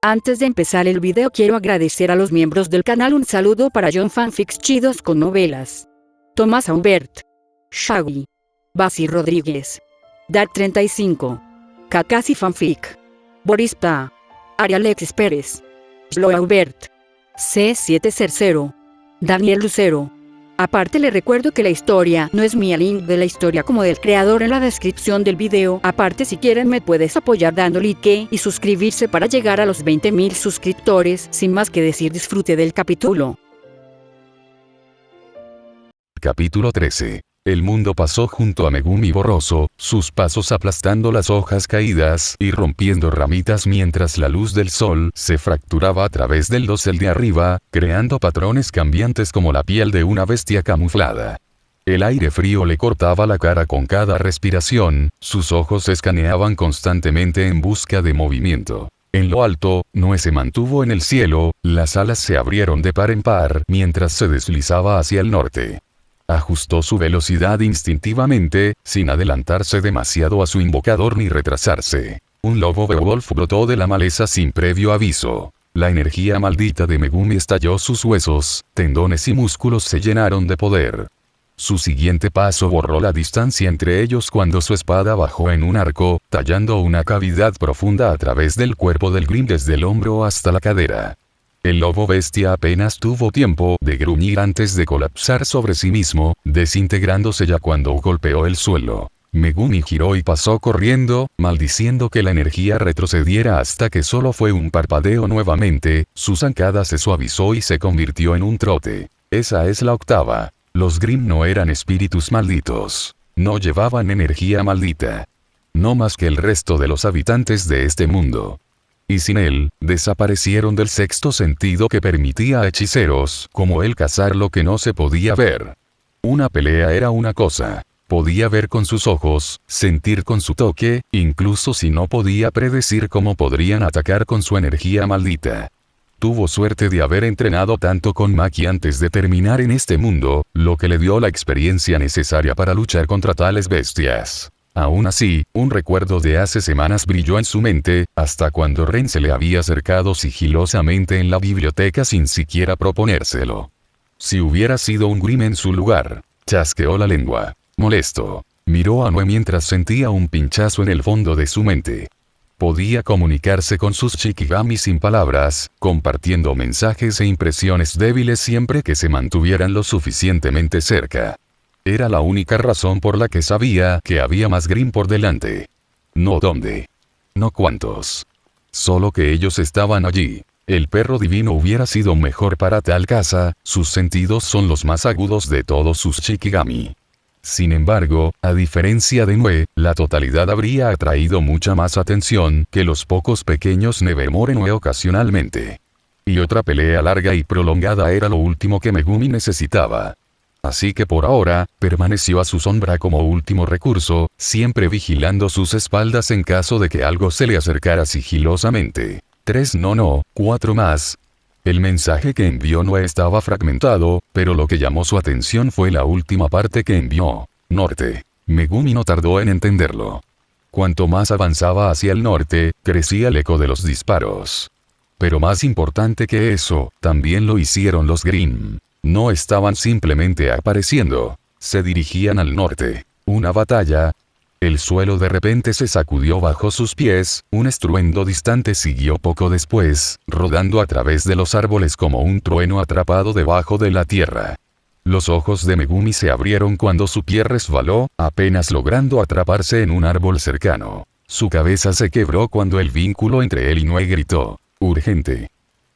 Antes de empezar el video quiero agradecer a los miembros del canal. Un saludo para John Fanfics Chidos con Novelas, Tomás Aubert, Shaggy, Basi Rodríguez, Dark35, Kakasi Fanfic, Boris Pa, Arialexis Pérez, Slow Aubert, C700, Daniel Lucero. Aparte le recuerdo que la historia no es mía, link de la historia como del creador en la descripción del video. Aparte si quieren me puedes apoyar dando like y suscribirse para llegar a los 20.000 suscriptores. Sin más que decir, disfrute del capítulo. Capítulo 13. El mundo pasó junto a Megumi borroso, sus pasos aplastando las hojas caídas y rompiendo ramitas mientras la luz del sol se fracturaba a través del dosel de arriba, creando patrones cambiantes como la piel de una bestia camuflada. El aire frío le cortaba la cara con cada respiración, sus ojos escaneaban constantemente en busca de movimiento. En lo alto, Noé se mantuvo en el cielo, las alas se abrieron de par en par mientras se deslizaba hacia el norte. Ajustó su velocidad instintivamente, sin adelantarse demasiado a su invocador ni retrasarse. Un lobo Beowulf brotó de la maleza sin previo aviso. La energía maldita de Megumi estalló sus huesos, tendones y músculos se llenaron de poder. Su siguiente paso borró la distancia entre ellos cuando su espada bajó en un arco, tallando una cavidad profunda a través del cuerpo del Grimm desde el hombro hasta la cadera. El lobo bestia apenas tuvo tiempo de gruñir antes de colapsar sobre sí mismo, desintegrándose ya cuando golpeó el suelo. Megumi giró y pasó corriendo, maldiciendo que la energía retrocediera hasta que solo fue un parpadeo nuevamente, su zancada se suavizó y se convirtió en un trote. Esa es la octava. Los Grimm no eran espíritus malditos. No llevaban energía maldita. No más que el resto de los habitantes de este mundo. Y sin él, desaparecieron del sexto sentido que permitía a hechiceros como él cazar lo que no se podía ver. Una pelea era una cosa. Podía ver con sus ojos, sentir con su toque, incluso si no podía predecir cómo podrían atacar con su energía maldita. Tuvo suerte de haber entrenado tanto con Maki antes de terminar en este mundo, lo que le dio la experiencia necesaria para luchar contra tales bestias. Aún así, un recuerdo de hace semanas brilló en su mente, hasta cuando Ren se le había acercado sigilosamente en la biblioteca sin siquiera proponérselo. Si hubiera sido un Grimm en su lugar, chasqueó la lengua. Molesto. Miró a Noé mientras sentía un pinchazo en el fondo de su mente. Podía comunicarse con sus Shikigami sin palabras, compartiendo mensajes e impresiones débiles siempre que se mantuvieran lo suficientemente cerca. Era la única razón por la que sabía que había más Grimm por delante. No dónde. No cuántos. Solo que ellos estaban allí. El perro divino hubiera sido mejor para tal caza, sus sentidos son los más agudos de todos sus Shikigami. Sin embargo, a diferencia de Noé, la totalidad habría atraído mucha más atención que los pocos pequeños Nevermore Noé ocasionalmente. Y otra pelea larga y prolongada era lo último que Megumi necesitaba. Así que por ahora, permaneció a su sombra como último recurso, siempre vigilando sus espaldas en caso de que algo se le acercara sigilosamente. 4 más. El mensaje que envió no estaba fragmentado, pero lo que llamó su atención fue la última parte que envió. Norte. Megumi no tardó en entenderlo. Cuanto más avanzaba hacia el norte, crecía el eco de los disparos. Pero más importante que eso, también lo hicieron los Grimm. No estaban simplemente apareciendo, se dirigían al norte. Una batalla. El suelo de repente se sacudió bajo sus pies, un estruendo distante siguió poco después, rodando a través de los árboles como un trueno atrapado debajo de la tierra. Los ojos de Megumi se abrieron cuando su pie resbaló, apenas logrando atraparse en un árbol cercano. Su cabeza se quebró cuando el vínculo entre él y Noé gritó: urgente.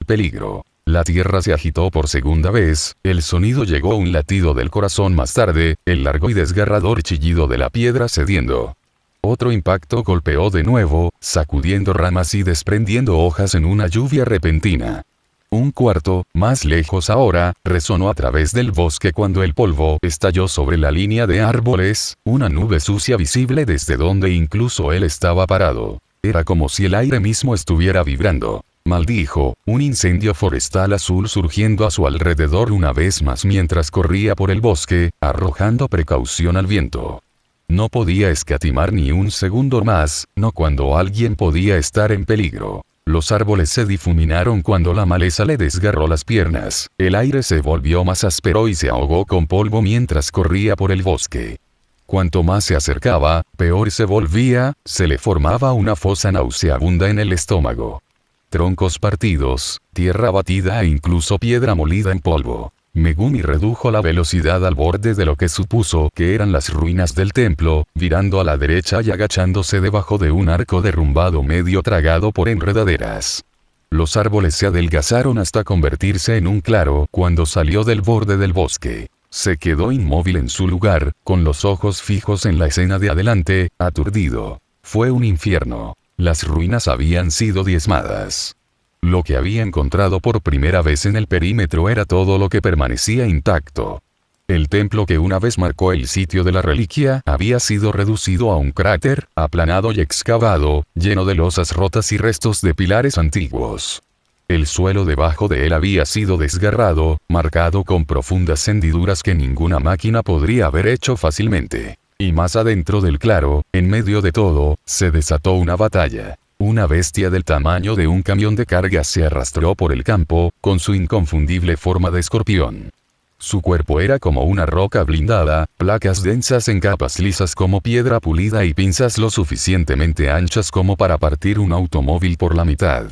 Peligro. La tierra se agitó por segunda vez, el sonido llegó a un latido del corazón más tarde, el largo y desgarrador chillido de la piedra cediendo. Otro impacto golpeó de nuevo, sacudiendo ramas y desprendiendo hojas en una lluvia repentina. Un cuarto, más lejos ahora, resonó a través del bosque cuando el polvo estalló sobre la línea de árboles, una nube sucia visible desde donde incluso él estaba parado. Era como si el aire mismo estuviera vibrando. Maldijo, un incendio forestal azul surgiendo a su alrededor una vez más mientras corría por el bosque, arrojando precaución al viento. No podía escatimar ni un segundo más, no cuando alguien podía estar en peligro. Los árboles se difuminaron cuando la maleza le desgarró las piernas, el aire se volvió más áspero y se ahogó con polvo mientras corría por el bosque. Cuanto más se acercaba, peor se volvía, se le formaba una fosa nauseabunda en el estómago. Troncos partidos, tierra batida e incluso piedra molida en polvo. Megumi redujo la velocidad al borde de lo que supuso que eran las ruinas del templo, virando a la derecha y agachándose debajo de un arco derrumbado medio tragado por enredaderas. Los árboles se adelgazaron hasta convertirse en un claro cuando salió del borde del bosque. Se quedó inmóvil en su lugar, con los ojos fijos en la escena de adelante, aturdido. Fue un infierno. Las ruinas habían sido diezmadas. Lo que había encontrado por primera vez en el perímetro era todo lo que permanecía intacto. El templo que una vez marcó el sitio de la reliquia había sido reducido a un cráter, aplanado y excavado, lleno de losas rotas y restos de pilares antiguos. El suelo debajo de él había sido desgarrado, marcado con profundas hendiduras que ninguna máquina podría haber hecho fácilmente. Y más adentro del claro, en medio de todo, se desató una batalla. Una bestia del tamaño de un camión de carga se arrastró por el campo, con su inconfundible forma de escorpión. Su cuerpo era como una roca blindada, placas densas en capas lisas como piedra pulida y pinzas lo suficientemente anchas como para partir un automóvil por la mitad.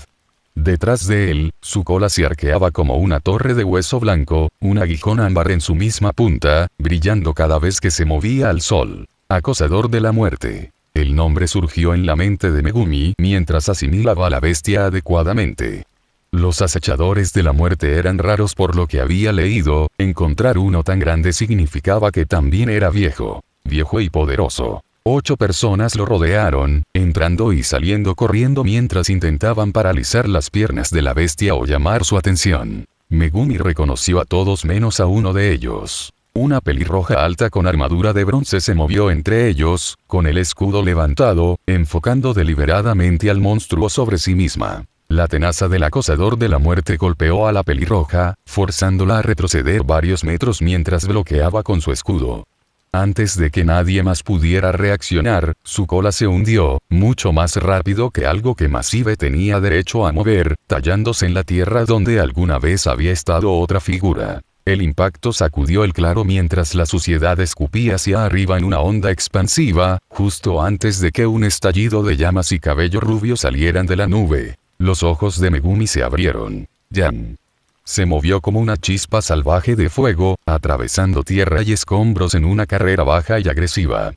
Detrás de él, su cola se arqueaba como una torre de hueso blanco, un aguijón ámbar en su misma punta, brillando cada vez que se movía al sol. Acosador de la muerte. El nombre surgió en la mente de Megumi mientras asimilaba a la bestia adecuadamente. Los acechadores de la muerte eran raros por lo que había leído, encontrar uno tan grande significaba que también era viejo y poderoso. 8 personas lo rodearon, entrando y saliendo corriendo mientras intentaban paralizar las piernas de la bestia o llamar su atención. Megumi reconoció a todos menos a uno de ellos. Una pelirroja alta con armadura de bronce se movió entre ellos, con el escudo levantado, enfocando deliberadamente al monstruo sobre sí misma. La tenaza del acosador de la muerte golpeó a la pelirroja, forzándola a retroceder varios metros mientras bloqueaba con su escudo. Antes de que nadie más pudiera reaccionar, su cola se hundió, mucho más rápido que algo que Massive tenía derecho a mover, tallándose en la tierra donde alguna vez había estado otra figura. El impacto sacudió el claro mientras la suciedad escupía hacia arriba en una onda expansiva, justo antes de que un estallido de llamas y cabello rubio salieran de la nube. Los ojos de Megumi se abrieron. Yan. Se movió como una chispa salvaje de fuego, atravesando tierra y escombros en una carrera baja y agresiva.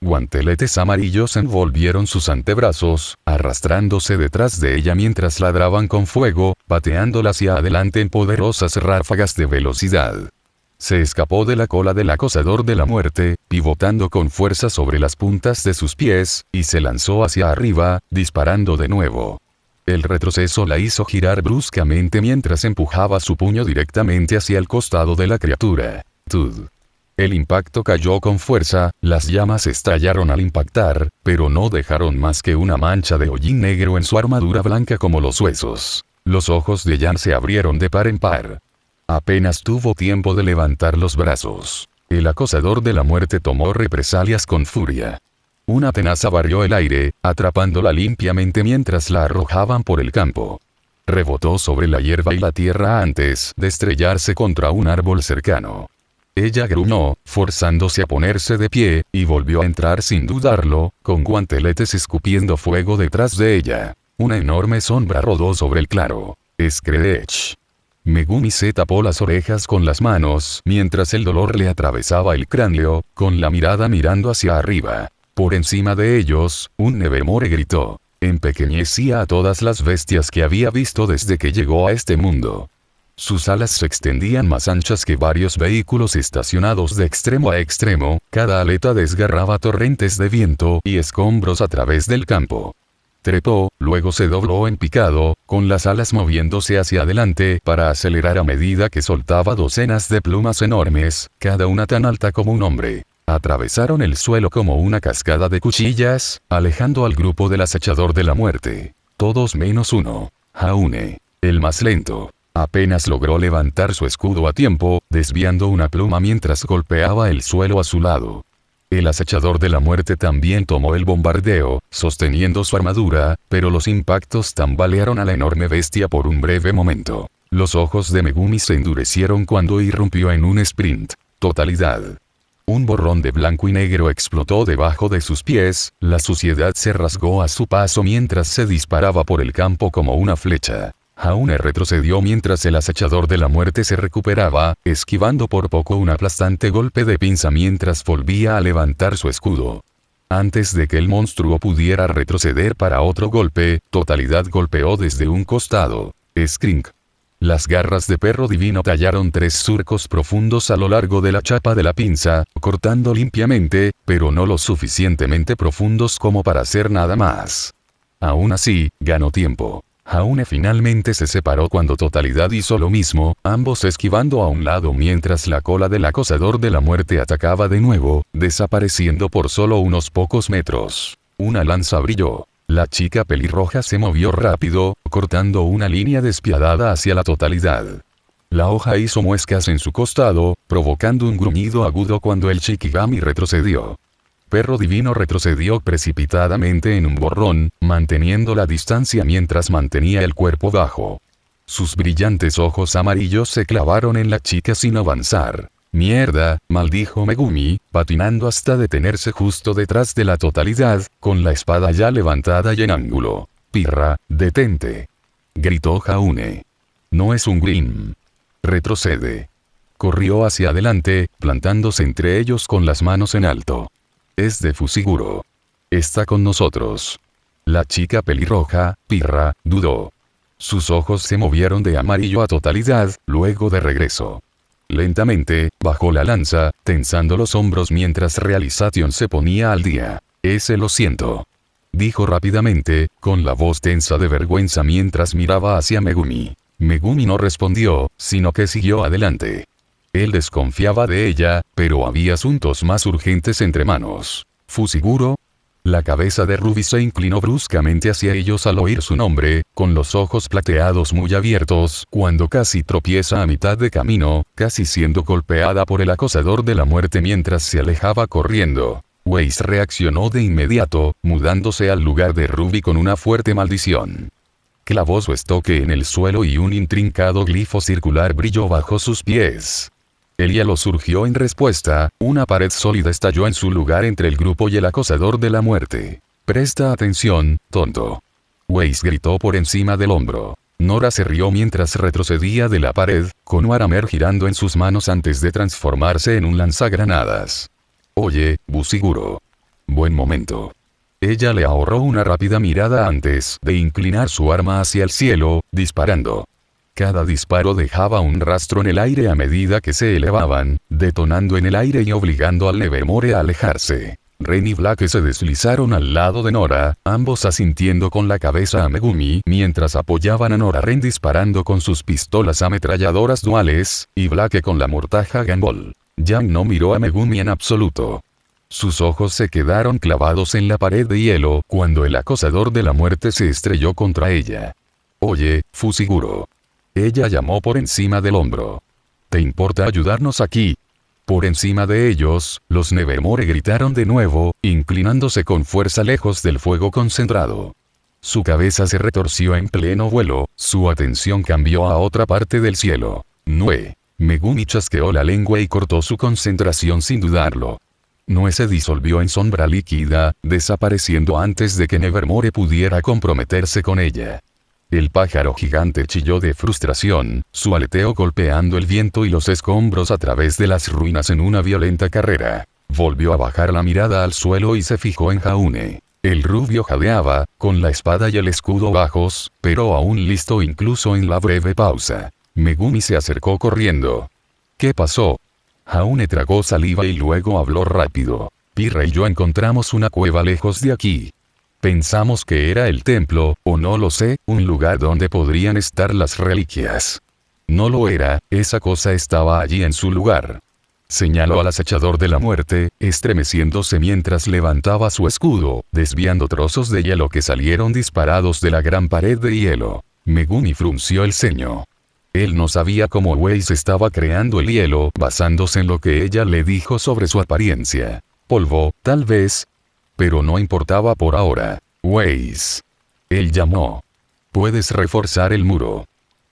Guanteletes amarillos envolvieron sus antebrazos, arrastrándose detrás de ella mientras ladraban con fuego, pateándola hacia adelante en poderosas ráfagas de velocidad. Se escapó de la cola del acosador de la muerte, pivotando con fuerza sobre las puntas de sus pies, y se lanzó hacia arriba, disparando de nuevo. El retroceso la hizo girar bruscamente mientras empujaba su puño directamente hacia el costado de la criatura. Tud. El impacto cayó con fuerza, las llamas estallaron al impactar, pero no dejaron más que una mancha de hollín negro en su armadura blanca como los huesos. Los ojos de Yan se abrieron de par en par. Apenas tuvo tiempo de levantar los brazos. El acosador de la muerte tomó represalias con furia. Una tenaza barrió el aire, atrapándola limpiamente mientras la arrojaban por el campo. Rebotó sobre la hierba y la tierra antes de estrellarse contra un árbol cercano. Ella gruñó, forzándose a ponerse de pie, y volvió a entrar sin dudarlo, con guanteletes escupiendo fuego detrás de ella. Una enorme sombra rodó sobre el claro. Screech. Megumi se tapó las orejas con las manos mientras el dolor le atravesaba el cráneo, con la mirada mirando hacia arriba. Por encima de ellos, un Nevermore gritó. Empequeñecía a todas las bestias que había visto desde que llegó a este mundo. Sus alas se extendían más anchas que varios vehículos estacionados de extremo a extremo, cada aleta desgarraba torrentes de viento y escombros a través del campo. Trepó, luego se dobló en picado, con las alas moviéndose hacia adelante para acelerar a medida que soltaba docenas de plumas enormes, cada una tan alta como un hombre. Atravesaron el suelo como una cascada de cuchillas, alejando al grupo del acechador de la muerte. Todos menos uno. Jaune, el más lento. Apenas logró levantar su escudo a tiempo, desviando una pluma mientras golpeaba el suelo a su lado. El acechador de la muerte también tomó el bombardeo, sosteniendo su armadura, pero los impactos tambalearon a la enorme bestia por un breve momento. Los ojos de Megumi se endurecieron cuando irrumpió en un sprint. Totalidad. Un borrón de blanco y negro explotó debajo de sus pies, la suciedad se rasgó a su paso mientras se disparaba por el campo como una flecha. Jaune retrocedió mientras el acechador de la muerte se recuperaba, esquivando por poco un aplastante golpe de pinza mientras volvía a levantar su escudo. Antes de que el monstruo pudiera retroceder para otro golpe, Totalidad golpeó desde un costado. Scrink. Las garras de perro divino tallaron 3 surcos profundos a lo largo de la chapa de la pinza, cortando limpiamente, pero no lo suficientemente profundos como para hacer nada más. Aún así, ganó tiempo. Jaune finalmente se separó cuando Totalidad hizo lo mismo, ambos esquivando a un lado mientras la cola del acosador de la muerte atacaba de nuevo, desapareciendo por solo unos pocos metros. Una lanza brilló. La chica pelirroja se movió rápido, cortando una línea despiadada hacia la Totalidad. La hoja hizo muescas en su costado, provocando un gruñido agudo cuando el Shikigami retrocedió. Perro divino retrocedió precipitadamente en un borrón, manteniendo la distancia mientras mantenía el cuerpo bajo. Sus brillantes ojos amarillos se clavaron en la chica sin avanzar. «Mierda», maldijo Megumi, patinando hasta detenerse justo detrás de la Totalidad, con la espada ya levantada y en ángulo. «Pirra, detente», gritó Jaune. «No es un Grimm. Retrocede». Corrió hacia adelante, plantándose entre ellos con las manos en alto. «Es de Fusiguro. Está con nosotros». La chica pelirroja, Pirra, dudó. Sus ojos se movieron de amarillo a Totalidad, luego de regreso. Lentamente, bajó la lanza, tensando los hombros mientras Realization se ponía al día. «Ese lo siento», dijo rápidamente, con la voz tensa de vergüenza mientras miraba hacia Megumi. Megumi no respondió, sino que siguió adelante. Él desconfiaba de ella, pero había asuntos más urgentes entre manos. «¿Fusiguro?» La cabeza de Ruby se inclinó bruscamente hacia ellos al oír su nombre, con los ojos plateados muy abiertos, cuando casi tropieza a mitad de camino, casi siendo golpeada por el acosador de la muerte mientras se alejaba corriendo. Weiss reaccionó de inmediato, mudándose al lugar de Ruby con una fuerte maldición. Clavó su estoque en el suelo y un intrincado glifo circular brilló bajo sus pies. El hielo surgió en respuesta, una pared sólida estalló en su lugar entre el grupo y el acosador de la muerte. «Presta atención, tonto», Weiss gritó por encima del hombro. Nora se rió mientras retrocedía de la pared, con Waramer girando en sus manos antes de transformarse en un lanzagranadas. «Oye, Fusiguro. Buen momento». Ella le ahorró una rápida mirada antes de inclinar su arma hacia el cielo, disparando. Cada disparo dejaba un rastro en el aire a medida que se elevaban, detonando en el aire y obligando al Nevermore a alejarse. Ren y Black se deslizaron al lado de Nora, ambos asintiendo con la cabeza a Megumi mientras apoyaban a Nora Ren disparando con sus pistolas ametralladoras duales, y Black con la mortaja Gunball. Yang no miró a Megumi en absoluto. Sus ojos se quedaron clavados en la pared de hielo cuando el acosador de la muerte se estrelló contra ella. «Oye, Fusiguro». Ella llamó por encima del hombro. «¿Te importa ayudarnos aquí?» Por encima de ellos, los Nevermore gritaron de nuevo, inclinándose con fuerza lejos del fuego concentrado. Su cabeza se retorció en pleno vuelo, su atención cambió a otra parte del cielo. «Nue». Megumi chasqueó la lengua y cortó su concentración sin dudarlo. Nue se disolvió en sombra líquida, desapareciendo antes de que Nevermore pudiera comprometerse con ella. El pájaro gigante chilló de frustración, su aleteo golpeando el viento y los escombros a través de las ruinas en una violenta carrera. Volvió a bajar la mirada al suelo y se fijó en Jaune. El rubio jadeaba, con la espada y el escudo bajos, pero aún listo incluso en la breve pausa. Megumi se acercó corriendo. «¿Qué pasó?» Jaune tragó saliva y luego habló rápido. «Pirra y yo encontramos una cueva lejos de aquí. Pensamos que era el templo, o no lo sé, un lugar donde podrían estar las reliquias. No lo era, esa cosa estaba allí en su lugar». Señaló al acechador de la muerte, estremeciéndose mientras levantaba su escudo, desviando trozos de hielo que salieron disparados de la gran pared de hielo. Megumi frunció el ceño. Él no sabía cómo Weiss estaba creando el hielo basándose en lo que ella le dijo sobre su apariencia. Polvo, tal vez. Pero no importaba por ahora. Weiss. Él llamó. ¿Puedes reforzar el muro?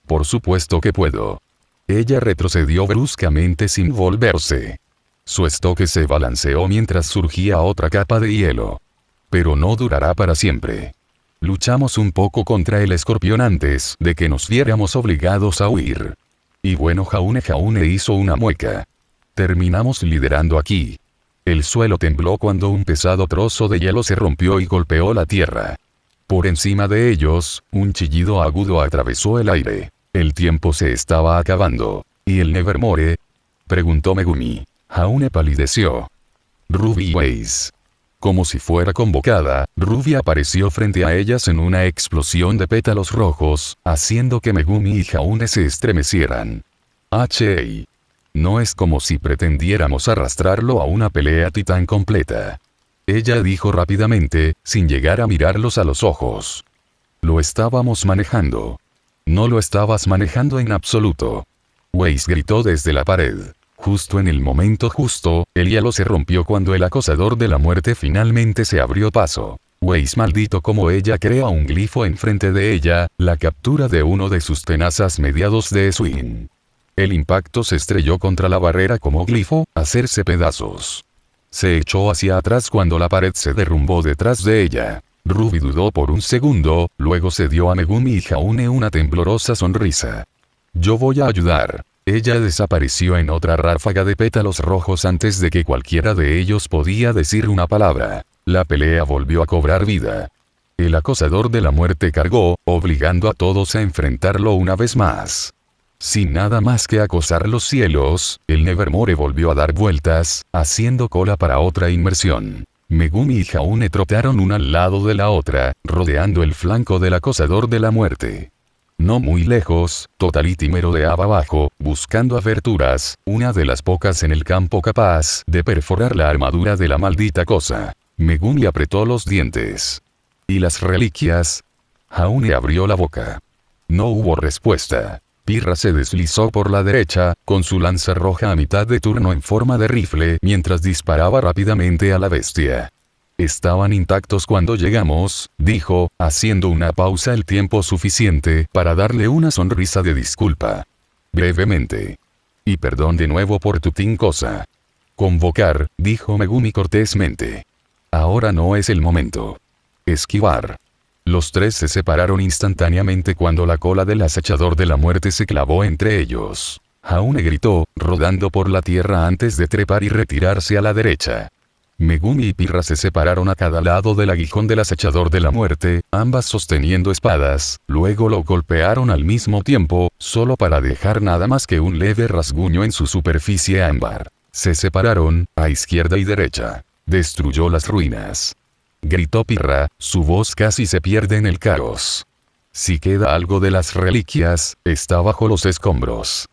Por supuesto que puedo. Ella retrocedió bruscamente sin volverse. Su estoque se balanceó mientras surgía otra capa de hielo. Pero no durará para siempre. Luchamos un poco contra el escorpión antes de que nos viéramos obligados a huir. Y bueno, Jaune hizo una mueca. Terminamos liderando aquí. El suelo tembló cuando un pesado trozo de hielo se rompió y golpeó la tierra. Por encima de ellos, un chillido agudo atravesó el aire. El tiempo se estaba acabando. ¿Y el Nevermore? Preguntó Megumi. Jaune palideció. Ruby Weiss. Como si fuera convocada, Ruby apareció frente a ellas en una explosión de pétalos rojos, haciendo que Megumi y Jaune se estremecieran. H.A. No es como si pretendiéramos arrastrarlo a una pelea titán completa. Ella dijo rápidamente, sin llegar a mirarlos a los ojos. Lo estábamos manejando. No lo estabas manejando en absoluto. Weiss gritó desde la pared. Justo en el momento justo, el hielo se rompió cuando el acosador de la muerte finalmente se abrió paso. Weiss, maldito como ella, crea un glifo enfrente de ella, la captura de uno de sus tenazas mediados de swing. El impacto se estrelló contra la barrera como glifo, hacerse pedazos. Se echó hacia atrás cuando la pared se derrumbó detrás de ella. Ruby dudó por un segundo, luego se dio a Megumi y Jaune una temblorosa sonrisa. Yo voy a ayudar. Ella desapareció en otra ráfaga de pétalos rojos antes de que cualquiera de ellos podía decir una palabra. La pelea volvió a cobrar vida. El acosador de la muerte cargó, obligando a todos a enfrentarlo una vez más. Sin nada más que acosar los cielos, el Nevermore volvió a dar vueltas, haciendo cola para otra inmersión. Megumi y Jaune trotaron una al lado de la otra, rodeando el flanco del acosador de la muerte. No muy lejos, Totality merodeaba abajo, buscando aberturas, una de las pocas en el campo capaz de perforar la armadura de la maldita cosa. Megumi apretó los dientes. ¿Y las reliquias? Jaune abrió la boca. No hubo respuesta. Pirra se deslizó por la derecha, con su lanza roja a mitad de turno en forma de rifle, mientras disparaba rápidamente a la bestia. Estaban intactos cuando llegamos, dijo, haciendo una pausa el tiempo suficiente para darle una sonrisa de disculpa. Brevemente. Y perdón de nuevo por tu tincosa. Convocar, dijo Megumi cortésmente. Ahora no es el momento. Esquivar. Los tres se separaron instantáneamente cuando la cola del acechador de la muerte se clavó entre ellos. Jaune gritó, rodando por la tierra antes de trepar y retirarse a la derecha. Megumi y Pirra se separaron a cada lado del aguijón del acechador de la muerte, ambas sosteniendo espadas, luego lo golpearon al mismo tiempo, solo para dejar nada más que un leve rasguño en su superficie ámbar. Se separaron, a izquierda y derecha. Destruyó las ruinas. Gritó Pirra, su voz casi se pierde en el caos. Si queda algo de las reliquias, está bajo los escombros.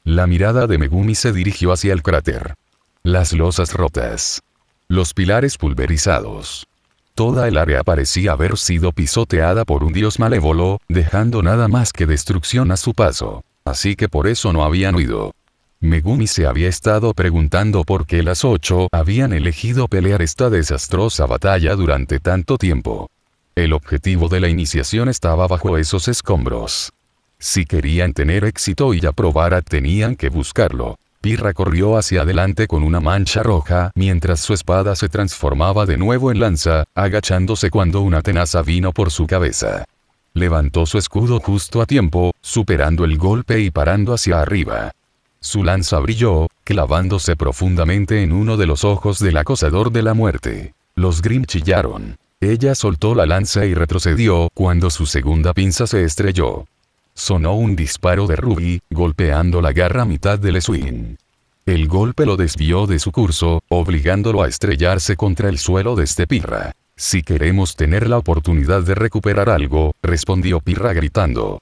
La mirada de Megumi se dirigió hacia el cráter. Las losas rotas. Los pilares pulverizados. Toda el área parecía haber sido pisoteada por un dios malévolo, dejando nada más que destrucción a su paso. Así que por eso no habían huido. Megumi se había estado preguntando por qué las 8 habían elegido pelear esta desastrosa batalla durante tanto tiempo. El objetivo de la iniciación estaba bajo esos escombros. Si querían tener éxito y aprobara, tenían que buscarlo. Pirra corrió hacia adelante con una mancha roja mientras su espada se transformaba de nuevo en lanza, agachándose cuando una tenaza vino por su cabeza. Levantó su escudo justo a tiempo, superando el golpe y parando hacia arriba. Su lanza brilló, clavándose profundamente en uno de los ojos del acosador de la muerte. Los Grimm chillaron. Ella soltó la lanza y retrocedió cuando su segunda pinza se estrelló. Sonó un disparo de Ruby, golpeando la garra a mitad del swing. El golpe lo desvió de su curso, obligándolo a estrellarse contra el suelo desde Pirra. Si queremos tener la oportunidad de recuperar algo, respondió Pirra gritando.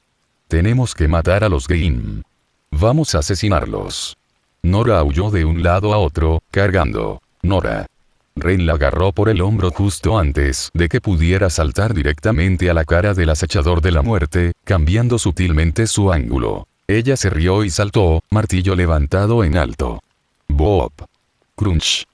Tenemos que matar a los Grimm. Vamos a asesinarlos. Nora huyó de un lado a otro, cargando. Nora. Ren la agarró por el hombro justo antes de que pudiera saltar directamente a la cara del acechador de la muerte, cambiando sutilmente su ángulo. Ella se rió y saltó, martillo levantado en alto. Boop. Crunch.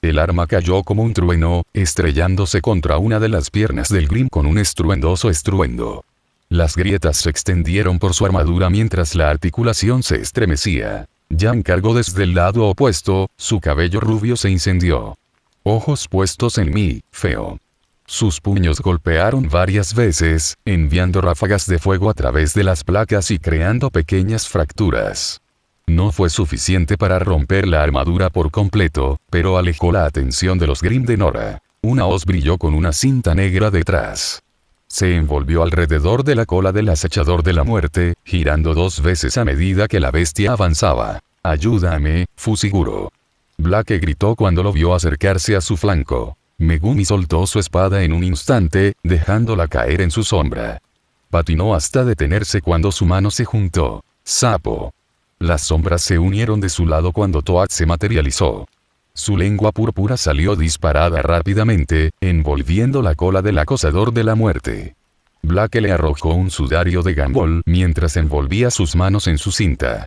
El arma cayó como un trueno, estrellándose contra una de las piernas del Grim con un estruendoso estruendo. Las grietas se extendieron por su armadura mientras la articulación se estremecía. Jan cargó desde el lado opuesto, su cabello rubio se incendió. Ojos puestos en mí, feo. Sus puños golpearon varias veces, enviando ráfagas de fuego a través de las placas y creando pequeñas fracturas. No fue suficiente para romper la armadura por completo, pero alejó la atención de los Grim de Nora. Una hoz brilló con una cinta negra detrás. Se envolvió alrededor de la cola del acechador de la muerte, girando 2 veces a medida que la bestia avanzaba. «Ayúdame, Fusiguro». Blake gritó cuando lo vio acercarse a su flanco. Megumi soltó su espada en un instante, dejándola caer en su sombra. Patinó hasta detenerse cuando su mano se juntó. «Sapo». Las sombras se unieron de su lado cuando Toad se materializó. Su lengua púrpura salió disparada rápidamente, envolviendo la cola del acosador de la muerte. Blake le arrojó un sudario de Gumball mientras envolvía sus manos en su cinta.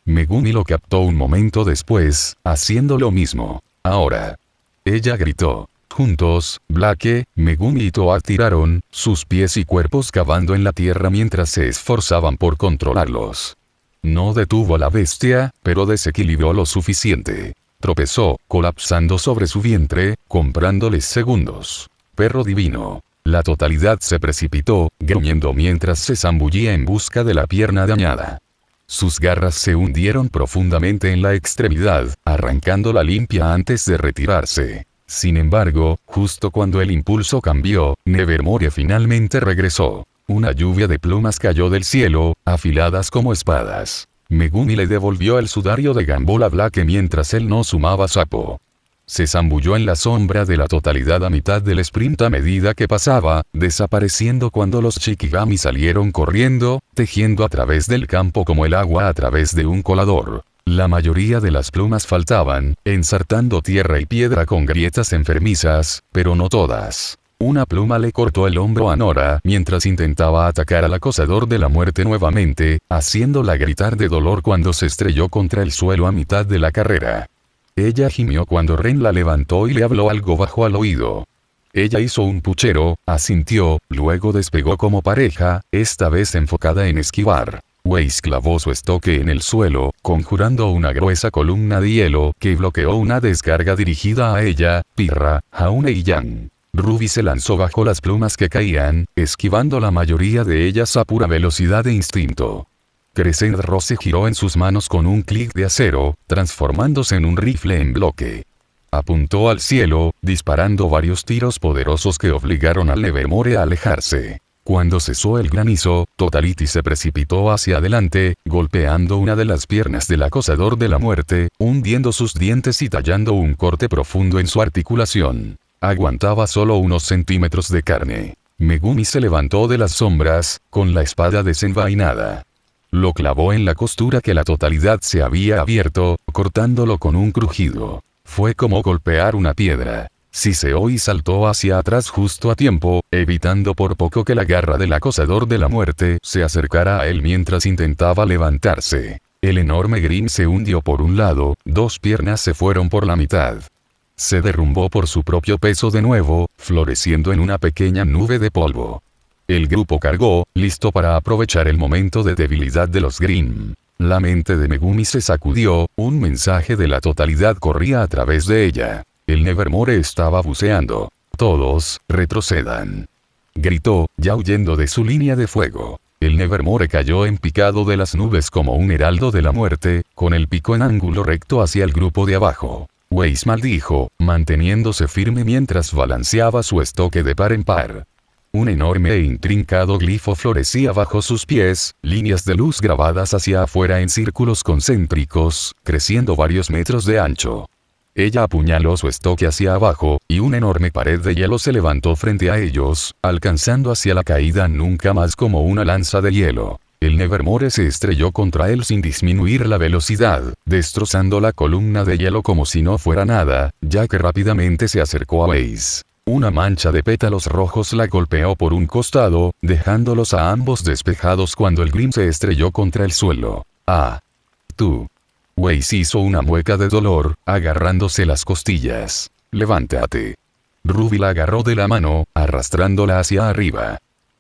Megumi lo captó un momento después, haciendo lo mismo. «Ahora». Ella gritó. Juntos, Blake, Megumi y Toad tiraron, sus pies y cuerpos cavando en la tierra mientras se esforzaban por controlarlos. No detuvo a la bestia, pero desequilibró lo suficiente. Tropezó, colapsando sobre su vientre, comprándoles segundos. Perro divino. La totalidad se precipitó, gruñendo mientras se zambullía en busca de la pierna dañada. Sus garras se hundieron profundamente en la extremidad, arrancándola limpia antes de retirarse. Sin embargo, justo cuando el impulso cambió, Nevermore finalmente regresó. Una lluvia de plumas cayó del cielo, afiladas como espadas. Megumi le devolvió el sudario de Gumball a Blake mientras él no sumaba sapo. Se zambulló en la sombra de la totalidad a mitad del sprint a medida que pasaba, desapareciendo cuando los Shikigami salieron corriendo, tejiendo a través del campo como el agua a través de un colador. La mayoría de las plumas faltaban, ensartando tierra y piedra con grietas enfermizas, pero no todas. Una pluma le cortó el hombro a Nora mientras intentaba atacar al acosador de la muerte nuevamente, haciéndola gritar de dolor cuando se estrelló contra el suelo a mitad de la carrera. Ella gimió cuando Ren la levantó y le habló algo bajo al oído. Ella hizo un puchero, asintió, luego despegó como pareja, esta vez enfocada en esquivar. Weiss clavó su estoque en el suelo, conjurando una gruesa columna de hielo que bloqueó una descarga dirigida a ella, Pirra, Jaune y Yang. Ruby se lanzó bajo las plumas que esquivando la mayoría de ellas a pura velocidad e instinto. Crescent Rose giró en sus manos con un clic de acero, transformándose en un rifle en bloque. Apuntó al cielo, disparando varios tiros poderosos que obligaron al Nevermore a alejarse. Cuando cesó el granizo, Totality se precipitó hacia adelante, golpeando una de las piernas del acosador de la muerte, hundiendo sus dientes y tallando un corte profundo en su articulación. Aguantaba solo unos centímetros de carne. Megumi se levantó de las sombras, con la espada desenvainada. Lo clavó en la costura que la totalidad se había abierto, cortándolo con un crujido. Fue como golpear una piedra. Siseó y saltó hacia atrás justo a tiempo, evitando por poco que la garra del acosador de la muerte se acercara a él mientras intentaba levantarse. El enorme Grim se hundió por un lado, 2 piernas se fueron por la mitad. Se derrumbó por su propio peso de nuevo, floreciendo en una pequeña nube de polvo. El grupo cargó, listo para aprovechar el momento de debilidad de los Grim. La mente de Megumi se sacudió, un mensaje de la totalidad corría a través de ella. El Nevermore estaba buceando. «Todos, retrocedan», gritó, ya huyendo de su línea de fuego. El Nevermore cayó en picado de las nubes como un heraldo de la muerte, con el pico en ángulo recto hacia el grupo de abajo. Weiss maldijo, manteniéndose firme mientras balanceaba su estoque de par en par. Un enorme e intrincado glifo florecía bajo sus pies, líneas de luz grabadas hacia afuera en círculos concéntricos, creciendo varios metros de ancho. Ella apuñaló su estoque hacia abajo, y una enorme pared de hielo se levantó frente a ellos, alcanzando hacia la caída nunca más como una lanza de hielo. El Nevermore se estrelló contra él sin disminuir la velocidad, destrozando la columna de hielo como si no fuera nada, ya que rápidamente se acercó a Weiss. Una mancha de pétalos rojos la golpeó por un costado, dejándolos a ambos despejados cuando el Grim se estrelló contra el suelo. «Ah. Tú». Weiss hizo una mueca de dolor, agarrándose las costillas. levántate. Ruby la agarró de la mano, arrastrándola hacia arriba.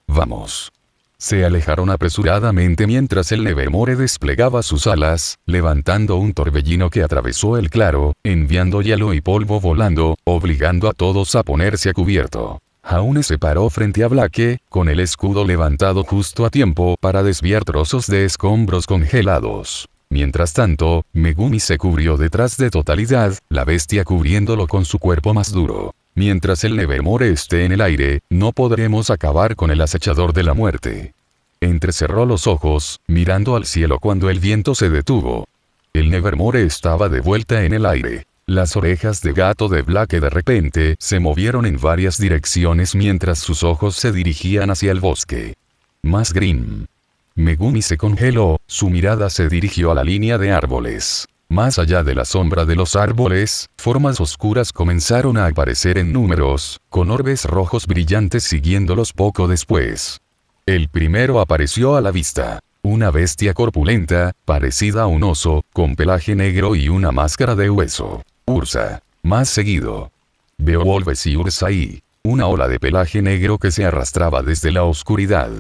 Vamos. Se alejaron apresuradamente mientras el Nevermore desplegaba sus alas, levantando un torbellino que atravesó el claro, enviando hielo y polvo volando, obligando a todos a ponerse a cubierto. Jaune se paró frente a Blake, con el escudo levantado justo a tiempo para desviar trozos de escombros congelados. Mientras tanto, Megumi se cubrió detrás de Totalidad, la bestia cubriéndolo con su cuerpo más duro. Mientras el Nevermore esté en el aire, no podremos acabar con el acechador de la muerte. Entrecerró los ojos, mirando al cielo cuando el viento se detuvo. El Nevermore estaba de vuelta en el aire. Las orejas de gato de Blake de repente se movieron en varias direcciones mientras sus ojos se dirigían hacia el bosque. Más Grimm. Megumi se congeló, su mirada se dirigió a la línea de árboles. Más allá de la sombra de los árboles, formas oscuras comenzaron a aparecer en números, con orbes rojos brillantes siguiéndolos poco después. El primero apareció a la vista. Una bestia corpulenta, parecida a un oso, con pelaje negro y una máscara de hueso. Ursa. Más seguido. Beowulf y Ursa-i. Una ola de pelaje negro que se arrastraba desde la oscuridad.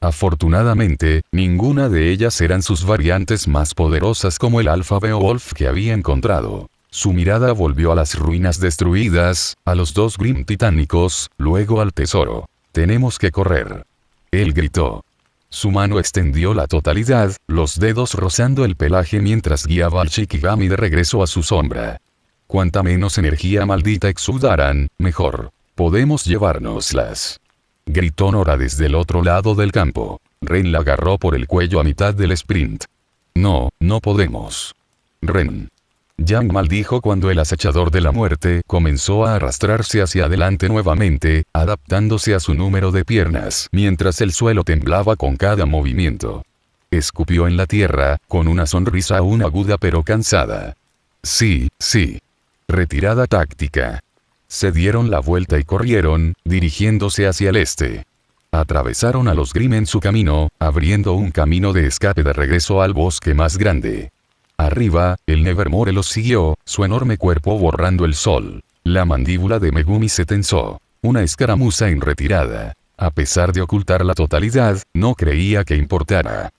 Afortunadamente, ninguna de ellas eran sus variantes más poderosas como el Alpha Beowulf que había encontrado. Su mirada volvió a las ruinas destruidas, a los dos Grimm titánicos, luego al tesoro. Tenemos que correr. Él gritó. Su mano extendió la totalidad, los dedos rozando el pelaje mientras guiaba al Shikigami de regreso a su sombra. Cuanta menos energía maldita exudaran, mejor. Podemos llevárnoslas. Gritó Nora desde el otro lado del campo. Ren la agarró por el cuello a mitad del sprint. No, no podemos. Ren. Yang maldijo cuando el acechador de la muerte comenzó a arrastrarse hacia adelante nuevamente, adaptándose a su número de piernas, mientras el suelo temblaba con cada movimiento. Escupió en la tierra, con una sonrisa aún aguda pero cansada. Sí, sí. Retirada táctica. Se dieron la vuelta y corrieron, dirigiéndose hacia el este. Atravesaron a los Grimm en su camino, abriendo un camino de escape de regreso al bosque más grande. Arriba, el Nevermore los siguió, su enorme cuerpo borrando el sol. La mandíbula de Megumi se tensó. Una escaramuza en retirada. A pesar de ocultar la totalidad, no creía que importara.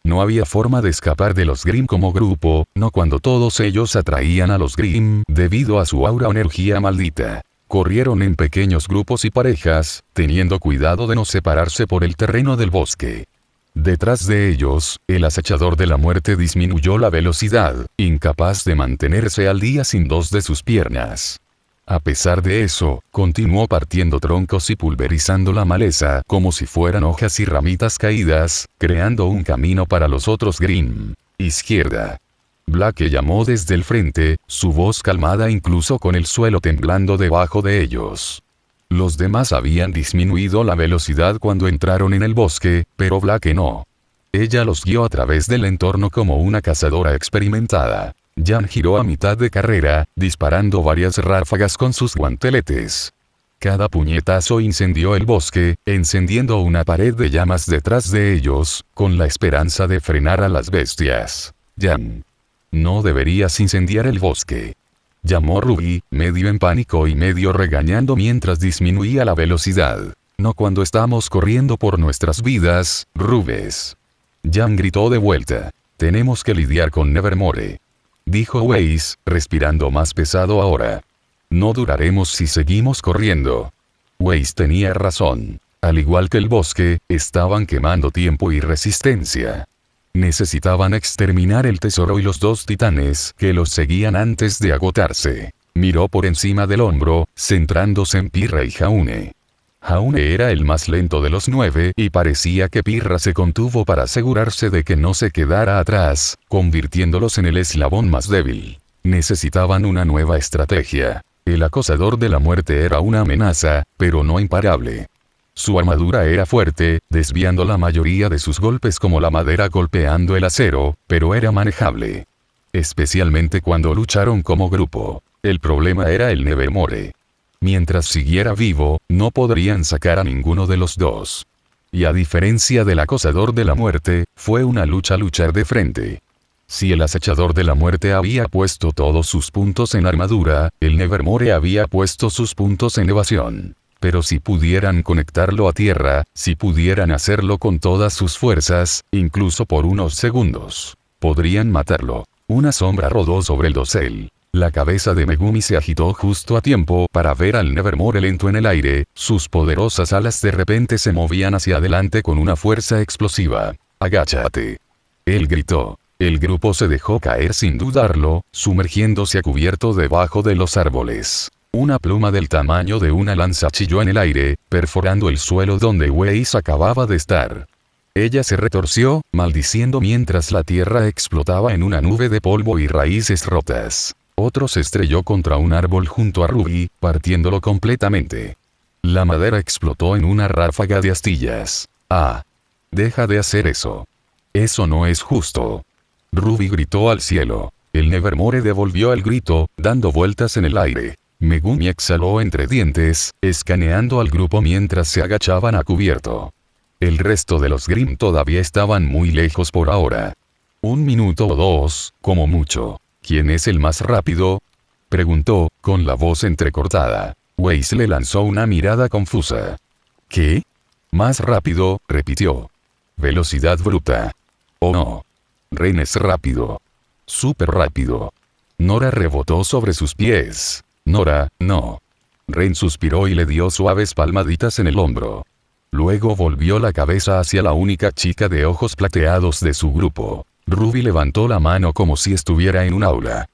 No había forma de escapar de los Grimm como grupo, no cuando todos ellos atraían a los Grimm, debido a su aura o energía maldita. Corrieron en pequeños grupos y parejas, teniendo cuidado de no separarse por el terreno del bosque. Detrás de ellos, el acechador de la muerte disminuyó la velocidad, incapaz de mantenerse al día sin dos de sus piernas. A pesar de eso, continuó partiendo troncos y pulverizando la maleza como si fueran hojas y ramitas caídas, creando un camino para los otros Grimm. Izquierda. Blake llamó desde el frente, su voz calmada incluso con el suelo temblando debajo de ellos. Los demás habían disminuido la velocidad cuando entraron en el bosque, pero Blake no. Ella los guió a través del entorno como una cazadora experimentada. Jan giró a mitad de carrera, disparando varias ráfagas con sus guanteletes. Cada puñetazo incendió el bosque, encendiendo una pared de llamas detrás de ellos, con la esperanza de frenar a las bestias. Jan. No deberías incendiar el bosque. Llamó Ruby, medio en pánico y medio regañando mientras disminuía la velocidad. No cuando estamos corriendo por nuestras vidas, Rubes. Jan gritó de vuelta. Tenemos que lidiar con Nevermore. Dijo Weiss, respirando más pesado ahora. No duraremos si seguimos corriendo. Weiss tenía razón. Al igual que el bosque, estaban quemando tiempo y resistencia. Necesitaban exterminar el tesoro y los dos titanes que los seguían antes de agotarse. Miró por encima del hombro, centrándose en Pirra y Jaune. Jaune era el más lento de los 9 y parecía que Pirra se contuvo para asegurarse de que no se quedara atrás, convirtiéndolos en el eslabón más débil. Necesitaban una nueva estrategia. El acosador de la muerte era una amenaza, pero no imparable. Su armadura era fuerte, desviando la mayoría de sus golpes como la madera golpeando el acero, pero era manejable. Especialmente cuando lucharon como grupo. El problema era el Nevermore. Mientras siguiera vivo, no podrían sacar a ninguno de los dos. Y a diferencia del acosador de la muerte, fue una luchar de frente. Si el acechador de la muerte había puesto todos sus puntos en armadura, el Nevermore había puesto sus puntos en evasión. Pero si pudieran conectarlo a tierra, si pudieran hacerlo con todas sus fuerzas, incluso por unos segundos, podrían matarlo. Una sombra rodó sobre el dosel. La cabeza de Megumi se agitó justo a tiempo para ver al Nevermore lento en el aire, sus poderosas alas de repente se movían hacia adelante con una fuerza explosiva. «Agáchate». Él gritó. El grupo se dejó caer sin dudarlo, sumergiéndose a cubierto debajo de los árboles. Una pluma del tamaño de una lanza chilló en el aire, perforando el suelo donde Weiss acababa de estar. Ella se retorció, maldiciendo mientras la tierra explotaba en una nube de polvo y raíces rotas. Otro se estrelló contra un árbol junto a Ruby, partiéndolo completamente. La madera explotó en una ráfaga de astillas. «Ah. Deja de hacer eso. Eso no es justo». Ruby gritó al cielo. El Nevermore devolvió el grito, dando vueltas en el aire. Megumi exhaló entre dientes, escaneando al grupo mientras se agachaban a cubierto. El resto de los Grimm todavía estaban muy lejos por ahora. 1 minuto o 2, como mucho. ¿Quién es el más rápido?, preguntó, con la voz entrecortada. Weiss le lanzó una mirada confusa. ¿Qué? Más rápido, repitió. Velocidad bruta. Oh no. Ren es rápido. Súper rápido. Nora rebotó sobre sus pies. Nora, no. Ren suspiró y le dio suaves palmaditas en el hombro. Luego volvió la cabeza hacia la única chica de ojos plateados de su grupo. Ruby levantó la mano como si estuviera en un aula.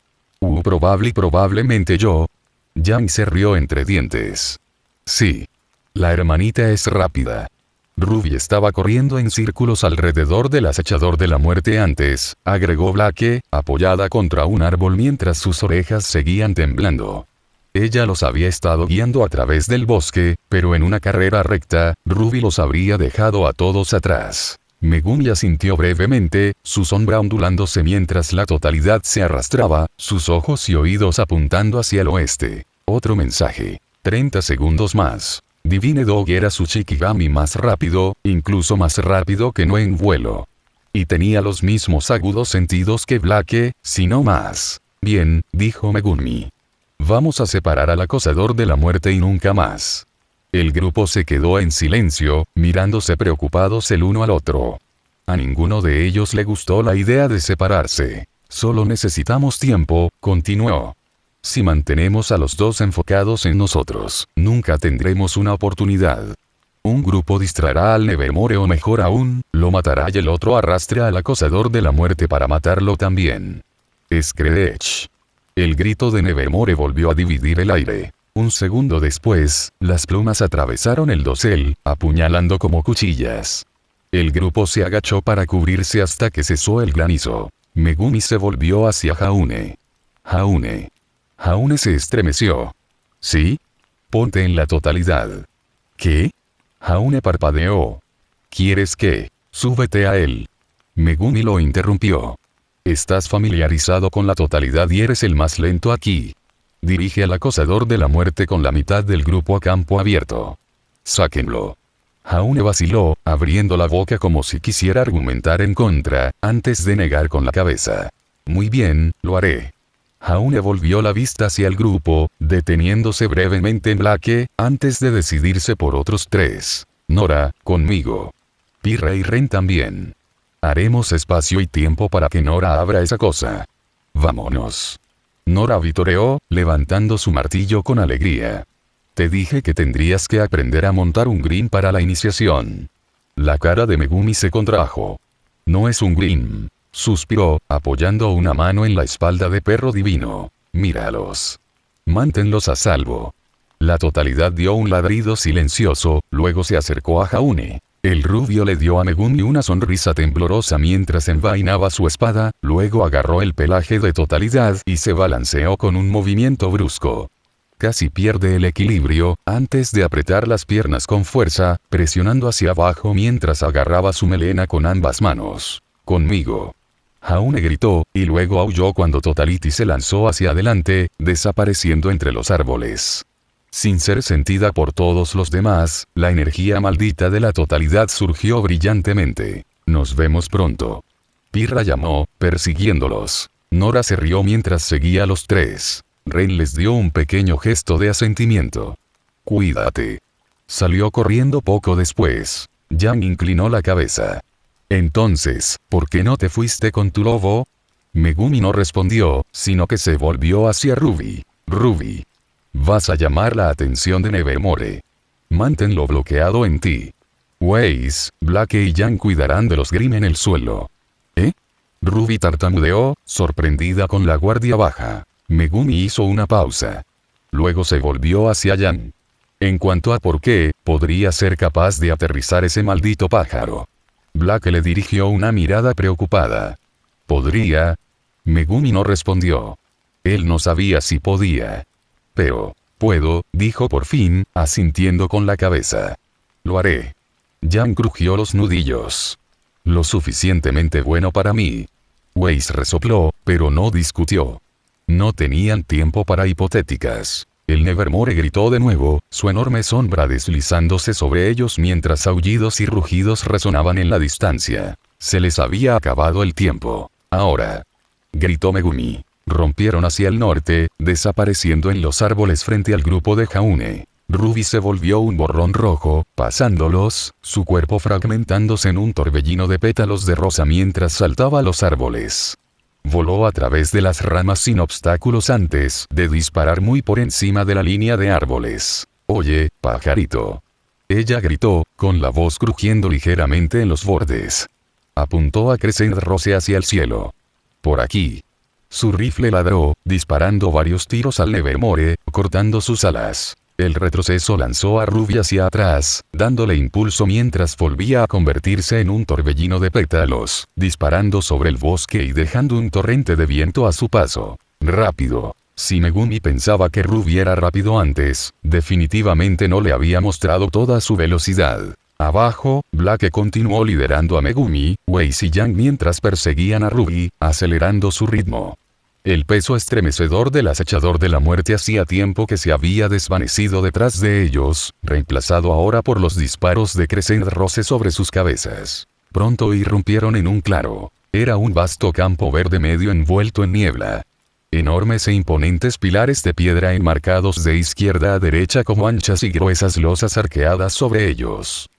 Probablemente yo. Yang se rió entre dientes. Sí. La hermanita es rápida. Ruby estaba corriendo en círculos alrededor del acechador de la muerte antes, agregó Blake, apoyada contra un árbol mientras sus orejas seguían temblando. Ella los había estado guiando a través del bosque, pero en una carrera recta, Ruby los habría dejado a todos atrás. Megumi asintió brevemente, su sombra ondulándose mientras la totalidad se arrastraba, sus ojos y oídos apuntando hacia el oeste. Otro mensaje. 30 segundos más. Divine Dog era su Shikigami más rápido, incluso más rápido que no en vuelo. Y tenía los mismos agudos sentidos que Blake, si no más. Bien, dijo Megumi. Vamos a separar al acosador de la muerte y nunca más. El grupo se quedó en silencio, mirándose preocupados el uno al otro. A ninguno de ellos le gustó la idea de separarse. Solo necesitamos tiempo, continuó. Si mantenemos a los dos enfocados en nosotros, nunca tendremos una oportunidad. Un grupo distraerá al Nevermore o mejor aún, lo matará y el otro arrastra al acosador de la muerte para matarlo también. Screech. El grito de Nevermore volvió a dividir el aire. Un segundo después, las plumas atravesaron el dosel, apuñalando como cuchillas. El grupo se agachó para cubrirse hasta que cesó el granizo. Megumi se volvió hacia Jaune. Jaune. Jaune se estremeció. ¿Sí? Ponte en la totalidad. ¿Qué? Jaune parpadeó. ¿Quieres qué? Súbete a él. Megumi lo interrumpió. Estás familiarizado con la totalidad y eres el más lento aquí. Dirige al acosador de la muerte con la mitad del grupo a campo abierto. Sáquenlo. Jaune vaciló, abriendo la boca como si quisiera argumentar en contra, antes de negar con la cabeza. Muy bien, lo haré. Jaune volvió la vista hacia el grupo, deteniéndose brevemente en Blake, antes de decidirse por otros 3. Nora, conmigo. Pirra y Ren también. Haremos espacio y tiempo para que Nora abra esa cosa. Vámonos. Nora vitoreó, levantando su martillo con alegría. Te dije que tendrías que aprender a montar un Grimm para la iniciación. La cara de Megumi se contrajo. No es un Grimm. Suspiró, apoyando una mano en la espalda de Perro Divino. Míralos. Manténlos a salvo. La totalidad dio un ladrido silencioso, luego se acercó a Jaune. El rubio le dio a Megumi una sonrisa temblorosa mientras envainaba su espada, luego agarró el pelaje de totalidad y se balanceó con un movimiento brusco. Casi pierde el equilibrio, antes de apretar las piernas con fuerza, presionando hacia abajo mientras agarraba su melena con ambas manos. Conmigo. Jaune gritó, y luego aulló cuando Totality se lanzó hacia adelante, desapareciendo entre los árboles. Sin ser sentida por todos los demás, la energía maldita de la totalidad surgió brillantemente. Nos vemos pronto. Pirra llamó, persiguiéndolos. Nora se rió mientras seguía a los tres. Ren les dio un pequeño gesto de asentimiento. Cuídate. Salió corriendo poco después. Yang inclinó la cabeza. Entonces, ¿por qué no te fuiste con tu lobo? Megumi no respondió, sino que se volvió hacia Ruby. Ruby. Vas a llamar la atención de Nevermore. Manténlo bloqueado en ti. Weiss, Blake y Yang cuidarán de los Grimm en el suelo. ¿Eh? Ruby tartamudeó, sorprendida con la guardia baja. Megumi hizo una pausa. Luego se volvió hacia Yang. En cuanto a por qué, podría ser capaz de aterrizar ese maldito pájaro. Blake le dirigió una mirada preocupada. ¿Podría? Megumi no respondió. Él no sabía si podía. Pero, puedo, dijo por fin, asintiendo con la cabeza. Lo haré. Yang crujió los nudillos. Lo suficientemente bueno para mí. Weiss resopló, pero no discutió. No tenían tiempo para hipotéticas. El Nevermore gritó de nuevo, su enorme sombra deslizándose sobre ellos mientras aullidos y rugidos resonaban en la distancia. Se les había acabado el tiempo. Ahora. Gritó Megumi. Rompieron hacia el norte, desapareciendo en los árboles frente al grupo de Jaune. Ruby se volvió un borrón rojo, pasándolos, su cuerpo fragmentándose en un torbellino de pétalos de rosa mientras saltaba a los árboles. Voló a través de las ramas sin obstáculos antes de disparar muy por encima de la línea de árboles. Oye, pajarito. Ella gritó, con la voz crujiendo ligeramente en los bordes. Apuntó a Crescent Rose hacia el cielo. Por aquí. Su rifle ladró, disparando varios tiros al Nevermore, cortando sus alas. El retroceso lanzó a Ruby hacia atrás, dándole impulso mientras volvía a convertirse en un torbellino de pétalos, disparando sobre el bosque y dejando un torrente de viento a su paso. Rápido. Si Megumi pensaba que Ruby era rápido antes, definitivamente no le había mostrado toda su velocidad. Abajo, Blake continuó liderando a Megumi, Weiss y Yang mientras perseguían a Ruby, acelerando su ritmo. El peso estremecedor del acechador de la muerte hacía tiempo que se había desvanecido detrás de ellos, reemplazado ahora por los disparos de Crescent Rose sobre sus cabezas. Pronto irrumpieron en un claro. Era un vasto campo verde medio envuelto en niebla. Enormes e imponentes pilares de piedra enmarcados de izquierda a derecha como anchas y gruesas losas arqueadas sobre ellos.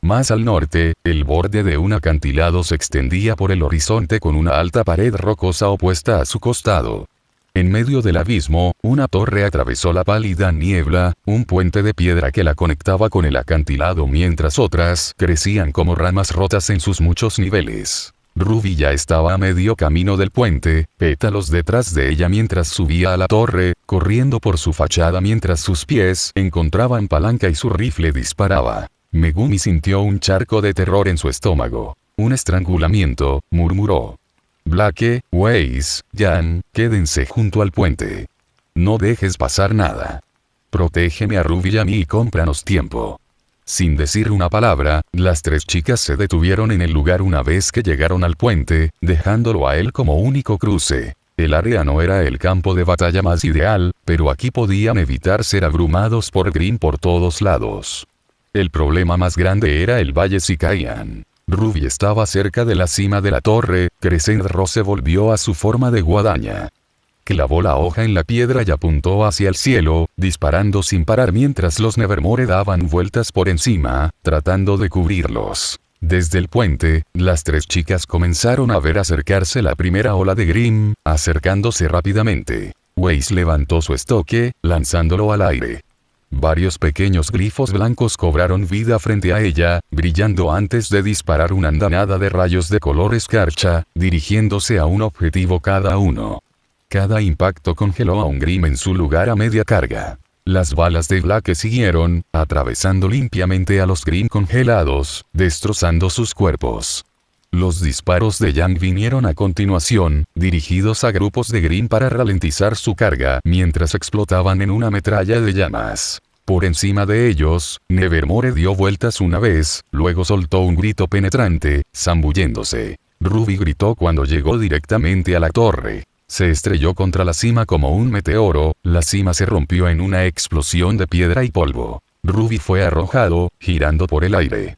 Más al norte, el borde de un acantilado se extendía por el horizonte con una alta pared rocosa opuesta a su costado. En medio del abismo, una torre atravesó la pálida niebla, un puente de piedra que la conectaba con el acantilado mientras otras crecían como ramas rotas en sus muchos niveles. Ruby ya estaba a medio camino del puente, pétalos detrás de ella mientras subía a la torre, corriendo por su fachada mientras sus pies encontraban palanca y su rifle disparaba. Megumi sintió un charco de terror en su estómago. Un estrangulamiento, murmuró. Blake, Weiss, Yang, quédense junto al puente. No dejes pasar nada. Protégeme a Ruby y a mí y cómpranos tiempo. Sin decir una palabra, las tres chicas se detuvieron en el lugar una vez que llegaron al puente, dejándolo a él como único cruce. El área no era el campo de batalla más ideal, pero aquí podían evitar ser abrumados por Grimm por todos lados. El problema más grande era el valle si caían. Ruby estaba cerca de la cima de la torre, Crescent Rose volvió a su forma de guadaña. Clavó la hoja en la piedra y apuntó hacia el cielo, disparando sin parar mientras los Nevermore daban vueltas por encima, tratando de cubrirlos. Desde el puente, las tres chicas comenzaron a ver acercarse la primera ola de Grimm, acercándose rápidamente. Weiss levantó su estoque, lanzándolo al aire. Varios pequeños glifos blancos cobraron vida frente a ella, brillando antes de disparar una andanada de rayos de color escarcha, dirigiéndose a un objetivo cada uno. Cada impacto congeló a un Grimm en su lugar a media carga. Las balas de Blake siguieron, atravesando limpiamente a los Grimm congelados, destrozando sus cuerpos. Los disparos de Yang vinieron a continuación, dirigidos a grupos de Grimm para ralentizar su carga mientras explotaban en una metralla de llamas. Por encima de ellos, Nevermore dio vueltas una vez, luego soltó un grito penetrante, zambulléndose. Ruby gritó cuando llegó directamente a la torre. Se estrelló contra la cima como un meteoro, la cima se rompió en una explosión de piedra y polvo. Ruby fue arrojado, girando por el aire.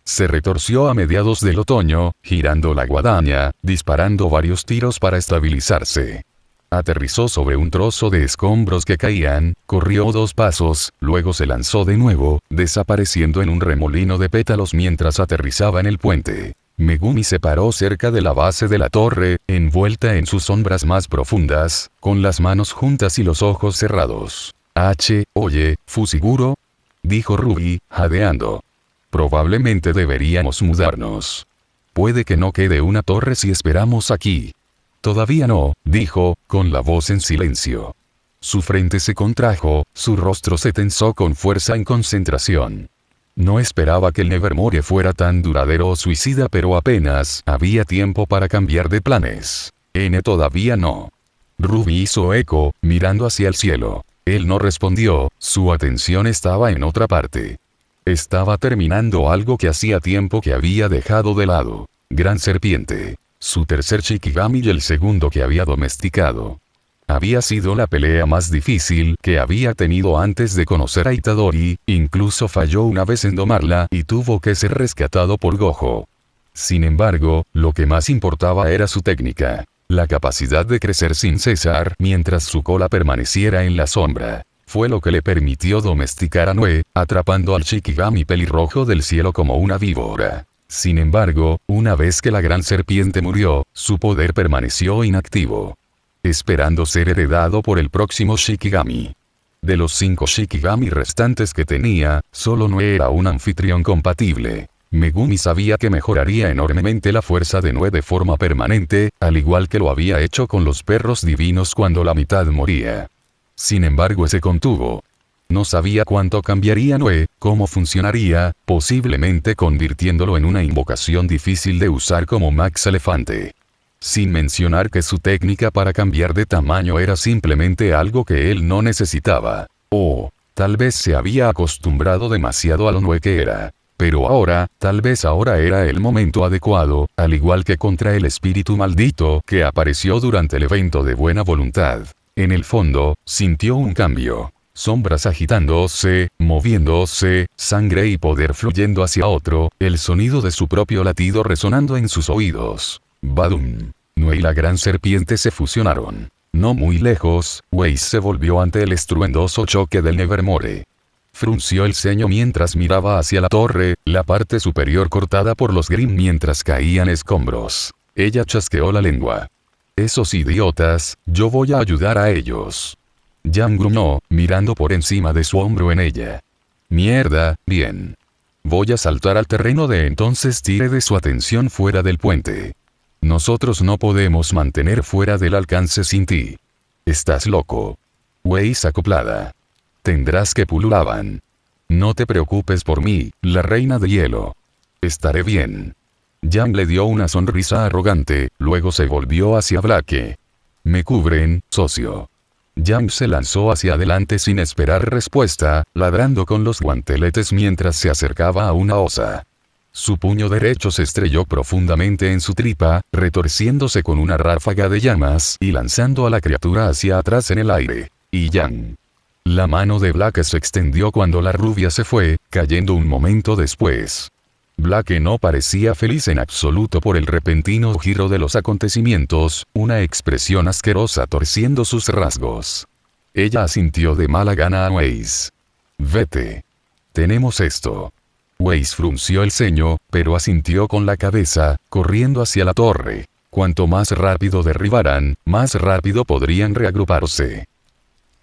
se retorció a mediados del otoño, girando la guadaña, disparando varios tiros para estabilizarse. Aterrizó sobre un trozo de escombros que caían, corrió 2 pasos, luego se lanzó de nuevo, desapareciendo en un remolino de pétalos mientras aterrizaba en el puente. Megumi se paró cerca de la base de la torre, envuelta en sus sombras más profundas, con las manos juntas y los ojos cerrados. Oye, Fusiguro, dijo Ruby, jadeando. Probablemente deberíamos mudarnos. Puede que no quede una torre si esperamos aquí. Todavía no, dijo, con la voz en silencio. Su frente se contrajo, su rostro se tensó con fuerza en concentración. No esperaba que el Nevermore fuera tan duradero o suicida, pero apenas había tiempo para cambiar de planes. Todavía no. Ruby hizo eco, mirando hacia el cielo. Él no respondió, su atención estaba en otra parte. Estaba terminando algo que hacía tiempo que había dejado de lado. Gran serpiente. Su tercer Shikigami y el segundo que había domesticado. Había sido la pelea más difícil que había tenido antes de conocer a Itadori, incluso falló una vez en domarla y tuvo que ser rescatado por Gojo. Sin embargo, lo que más importaba era su técnica, la capacidad de crecer sin cesar mientras su cola permaneciera en la sombra. Fue lo que le permitió domesticar a Noe, atrapando al Shikigami pelirrojo del cielo como una víbora. Sin embargo, una vez que la gran serpiente murió, su poder permaneció inactivo, esperando ser heredado por el próximo Shikigami. De los 5 Shikigami restantes que tenía, solo Noe era un anfitrión compatible. Megumi sabía que mejoraría enormemente la fuerza de Noe de forma permanente, al igual que lo había hecho con los perros divinos cuando la mitad moría. Sin embargo, se contuvo. No sabía cuánto cambiaría Noe, cómo funcionaría, posiblemente convirtiéndolo en una invocación difícil de usar como Max Elefante. Sin mencionar que su técnica para cambiar de tamaño era simplemente algo que él no necesitaba. O, tal vez se había acostumbrado demasiado a lo Noe que era. Pero ahora, tal vez ahora era el momento adecuado, al igual que contra el espíritu maldito que apareció durante el evento de buena voluntad. En el fondo, sintió un cambio. Sombras agitándose, moviéndose, sangre y poder fluyendo hacia otro, el sonido de su propio latido resonando en sus oídos. Badum. Noe y la gran serpiente se fusionaron. No muy lejos, Weiss se volvió ante el estruendoso choque del Nevermore. Frunció el ceño mientras miraba hacia la torre, la parte superior cortada por los Grimm mientras caían escombros. Ella chasqueó la lengua. Esos idiotas, yo voy a ayudar a ellos. Yang gruñó, mirando por encima de su hombro en ella. Mierda, bien. Voy a saltar al terreno de entonces tire de su atención fuera del puente. Nosotros no podemos mantener fuera del alcance sin ti. Estás loco. Weiss acoplada. Tendrás que pululaban. No te preocupes por mí, la reina de hielo. Estaré bien. Yang le dio una sonrisa arrogante, luego se volvió hacia Blake. Me cubren, socio. Yang se lanzó hacia adelante sin esperar respuesta, ladrando con los guanteletes mientras se acercaba a una osa. Su puño derecho se estrelló profundamente en su tripa, retorciéndose con una ráfaga de llamas y lanzando a la criatura hacia atrás en el aire. Y Yang. La mano de Blake se extendió cuando la rubia se fue, cayendo un momento después. Blake no parecía feliz en absoluto por el repentino giro de los acontecimientos, una expresión asquerosa torciendo sus rasgos. Ella asintió de mala gana a Weiss. Vete. Tenemos esto. Weiss frunció el ceño, pero asintió con la cabeza, corriendo hacia la torre. Cuanto más rápido derribaran, más rápido podrían reagruparse.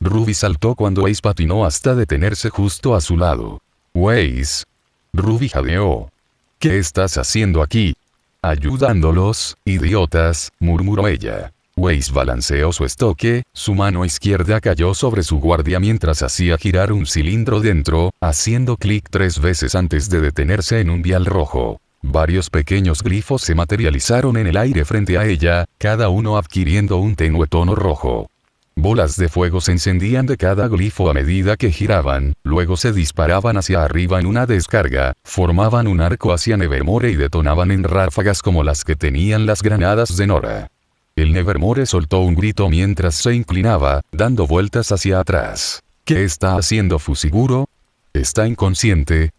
Ruby saltó cuando Weiss patinó hasta detenerse justo a su lado. Weiss. Ruby jadeó. ¿Qué estás haciendo aquí? Ayudándolos, idiotas, murmuró ella. Weiss balanceó su estoque, su mano izquierda cayó sobre su guardia mientras hacía girar un cilindro dentro, haciendo clic 3 veces antes de detenerse en un vial rojo. Varios pequeños glifos se materializaron en el aire frente a ella, cada uno adquiriendo un tenue tono rojo. Bolas de fuego se encendían de cada glifo a medida que giraban, luego se disparaban hacia arriba en una descarga, formaban un arco hacia Nevermore y detonaban en ráfagas como las que tenían las granadas de Nora. El Nevermore soltó un grito mientras se inclinaba, dando vueltas hacia atrás. ¿Qué está haciendo Fusiguro? ¿Está inconsciente?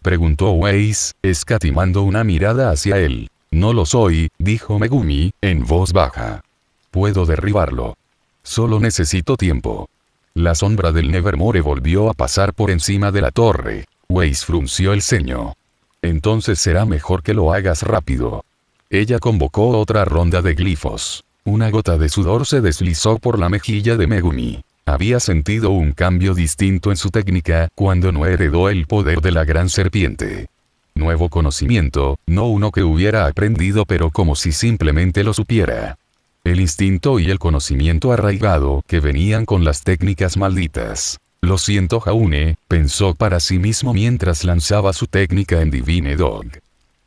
preguntó Weiss, escatimando una mirada hacia él. No lo soy, dijo Megumi, en voz baja. Puedo derribarlo. Solo necesito tiempo. La sombra del Nevermore volvió a pasar por encima de la torre. Weiss frunció el ceño. Entonces será mejor que lo hagas rápido. Ella convocó otra ronda de glifos. Una gota de sudor se deslizó por la mejilla de Megumi. Había sentido un cambio distinto en su técnica cuando no heredó el poder de la gran serpiente. Nuevo conocimiento, no uno que hubiera aprendido pero como si simplemente lo supiera. El instinto y el conocimiento arraigado que venían con las técnicas malditas. Lo siento Jaune, pensó para sí mismo mientras lanzaba su técnica en Divine Dog.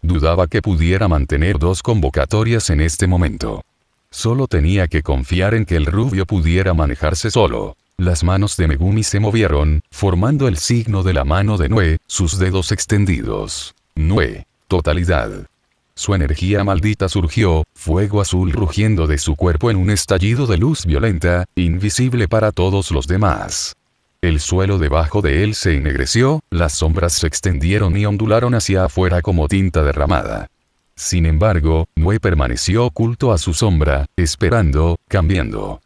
Dudaba que pudiera mantener 2 convocatorias en este momento. Solo tenía que confiar en que el rubio pudiera manejarse solo. Las manos de Megumi se movieron, formando el signo de la mano de Nue, sus dedos extendidos. Nue. Totalidad. Su energía maldita surgió, fuego azul rugiendo de su cuerpo en un estallido de luz violenta, invisible para todos los demás. El suelo debajo de él se ennegreció, las sombras se extendieron y ondularon hacia afuera como tinta derramada. Sin embargo, Nue permaneció oculto a su sombra, esperando, cambiando.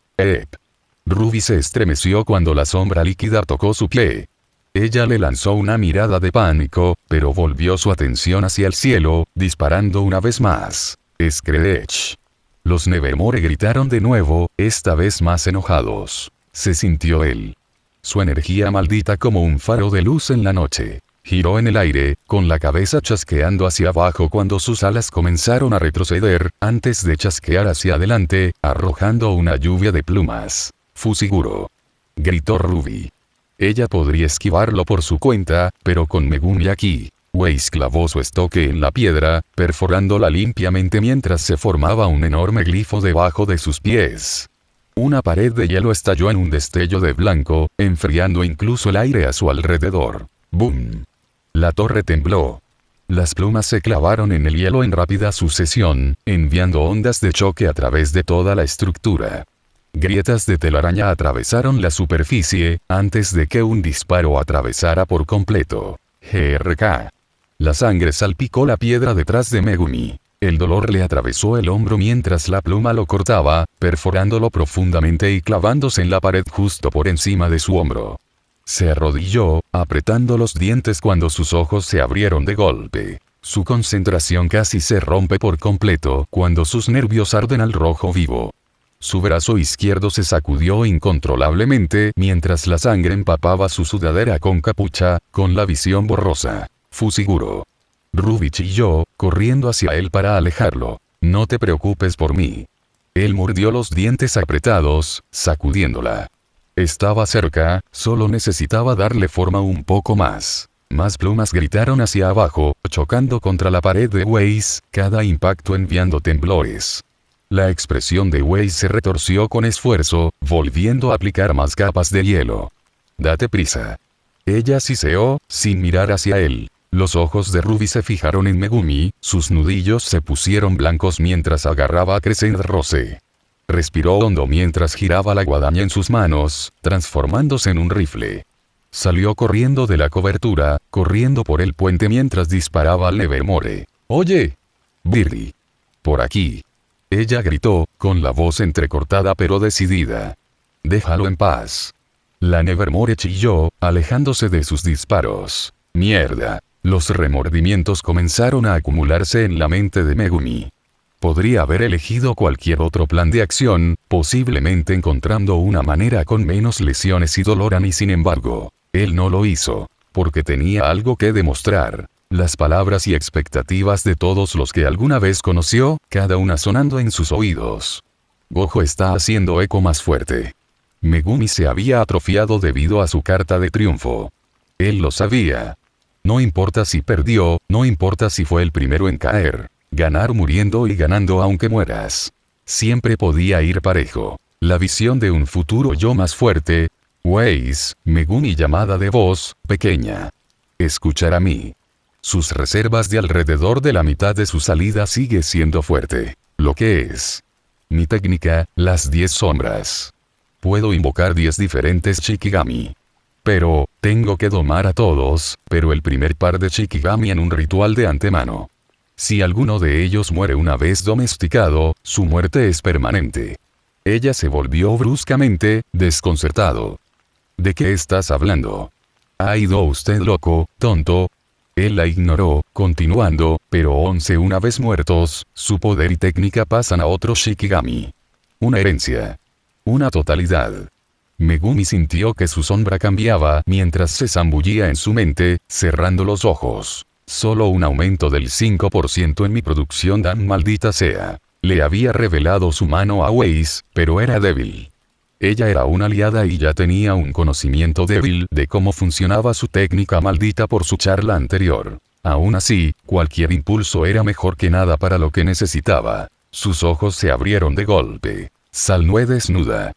Ruby se estremeció cuando la sombra líquida tocó su pie. Ella le lanzó una mirada de pánico, pero volvió su atención hacia el cielo, disparando una vez más. Screech. Los Nevermore gritaron de nuevo, esta vez más enojados. Se sintió él. Su energía maldita como un faro de luz en la noche. Giró en el aire, con la cabeza chasqueando hacia abajo cuando sus alas comenzaron a retroceder, antes de chasquear hacia adelante, arrojando una lluvia de plumas. Fusiguro. Gritó Ruby. Ella podría esquivarlo por su cuenta, pero con Megumi aquí. Weiss clavó su estoque en la piedra, perforándola limpiamente mientras se formaba un enorme glifo debajo de sus pies. Una pared de hielo estalló en un destello de blanco, enfriando incluso el aire a su alrededor. ¡Boom! La torre tembló. Las plumas se clavaron en el hielo en rápida sucesión, enviando ondas de choque a través de toda la estructura. Grietas de telaraña atravesaron la superficie, antes de que un disparo atravesara por completo. GRK. La sangre salpicó la piedra detrás de Megumi. El dolor le atravesó el hombro mientras la pluma lo cortaba, perforándolo profundamente y clavándose en la pared justo por encima de su hombro. Se arrodilló, apretando los dientes cuando sus ojos se abrieron de golpe. Su concentración casi se rompe por completo cuando sus nervios arden al rojo vivo. Su brazo izquierdo se sacudió incontrolablemente mientras la sangre empapaba su sudadera con capucha, con la visión borrosa. Fusiguro. Ruby chilló, corriendo hacia él para alejarlo. No te preocupes por mí. Él mordió los dientes apretados, sacudiéndola. Estaba cerca, solo necesitaba darle forma un poco más. Más plumas gritaron hacia abajo, chocando contra la pared de Weiss, cada impacto enviando temblores. La expresión de Weiss se retorció con esfuerzo, volviendo a aplicar más capas de hielo. Date prisa. Ella siseó, sin mirar hacia él. Los ojos de Ruby se fijaron en Megumi, sus nudillos se pusieron blancos mientras agarraba a Crescent Rose. Respiró hondo mientras giraba la guadaña en sus manos, transformándose en un rifle. Salió corriendo de la cobertura, corriendo por el puente mientras disparaba al Nevermore. ¡Oye! Birdie. Por aquí. Ella gritó, con la voz entrecortada pero decidida. Déjalo en paz. La Nevermore chilló, alejándose de sus disparos. Mierda. Los remordimientos comenzaron a acumularse en la mente de Megumi. Podría haber elegido cualquier otro plan de acción, posiblemente encontrando una manera con menos lesiones y dolor y sin embargo, él no lo hizo, porque tenía algo que demostrar. Las palabras y expectativas de todos los que alguna vez conoció, cada una sonando en sus oídos. Gojo está haciendo eco más fuerte. Megumi se había atrofiado debido a su carta de triunfo. Él lo sabía. No importa si perdió, no importa si fue el primero en caer. Ganar muriendo y ganando aunque mueras. Siempre podía ir parejo. La visión de un futuro yo más fuerte. Weiss, Megumi llamada de voz, pequeña. Escuchar a mí. Sus reservas de alrededor de la mitad de su salida sigue siendo fuerte. Lo que es. Mi técnica, las 10 sombras. Puedo invocar 10 diferentes Shikigami. Pero, tengo que domar a todos, pero el primer par de Shikigami en un ritual de antemano. Si alguno de ellos muere una vez domesticado, su muerte es permanente. Ella se volvió bruscamente, desconcertado. ¿De qué estás hablando? ¿Ha ido usted loco, tonto? Él la ignoró, continuando, pero 11 una vez muertos, su poder y técnica pasan a otro Shikigami. Una herencia. Una totalidad. Megumi sintió que su sombra cambiaba mientras se zambullía en su mente, cerrando los ojos. Solo un aumento del 5% en mi producción, dan maldita sea. Le había revelado su mano a Weiss, pero era débil. Ella era una aliada y ya tenía un conocimiento débil de cómo funcionaba su técnica maldita por su charla anterior. Aún así, cualquier impulso era mejor que nada para lo que necesitaba. Sus ojos se abrieron de golpe. Salnue desnuda.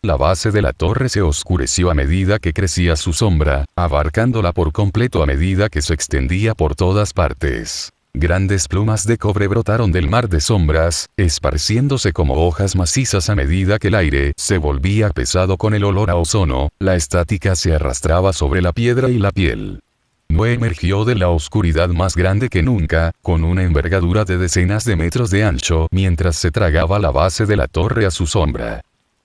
La base de la torre se oscureció a medida que crecía su sombra, abarcándola por completo a medida que se extendía por todas partes. Grandes plumas de cobre brotaron del mar de sombras, esparciéndose como hojas macizas a medida que el aire se volvía pesado con el olor a ozono, la estática se arrastraba sobre la piedra y la piel. Nue emergió de la oscuridad más grande que nunca, con una envergadura de decenas de metros de ancho, mientras se tragaba la base de la torre a su sombra.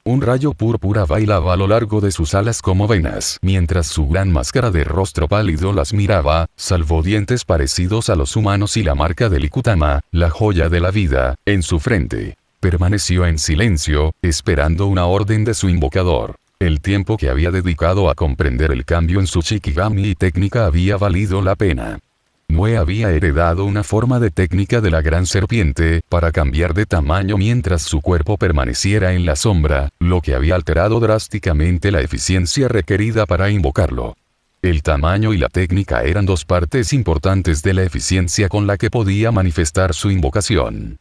Un rayo púrpura bailaba a lo largo de sus alas como venas, mientras su gran máscara de rostro pálido las miraba, salvo dientes parecidos a los humanos y la marca del Ikutama, la joya de la vida, en su frente. Permaneció en silencio, esperando una orden de su invocador. El tiempo que había dedicado a comprender el cambio en su Shikigami y técnica había valido la pena. Nue había heredado una forma de técnica de la gran serpiente, para cambiar de tamaño mientras su cuerpo permaneciera en la sombra, lo que había alterado drásticamente la eficiencia requerida para invocarlo. El tamaño y la técnica eran dos partes importantes de la eficiencia con la que podía manifestar su invocación.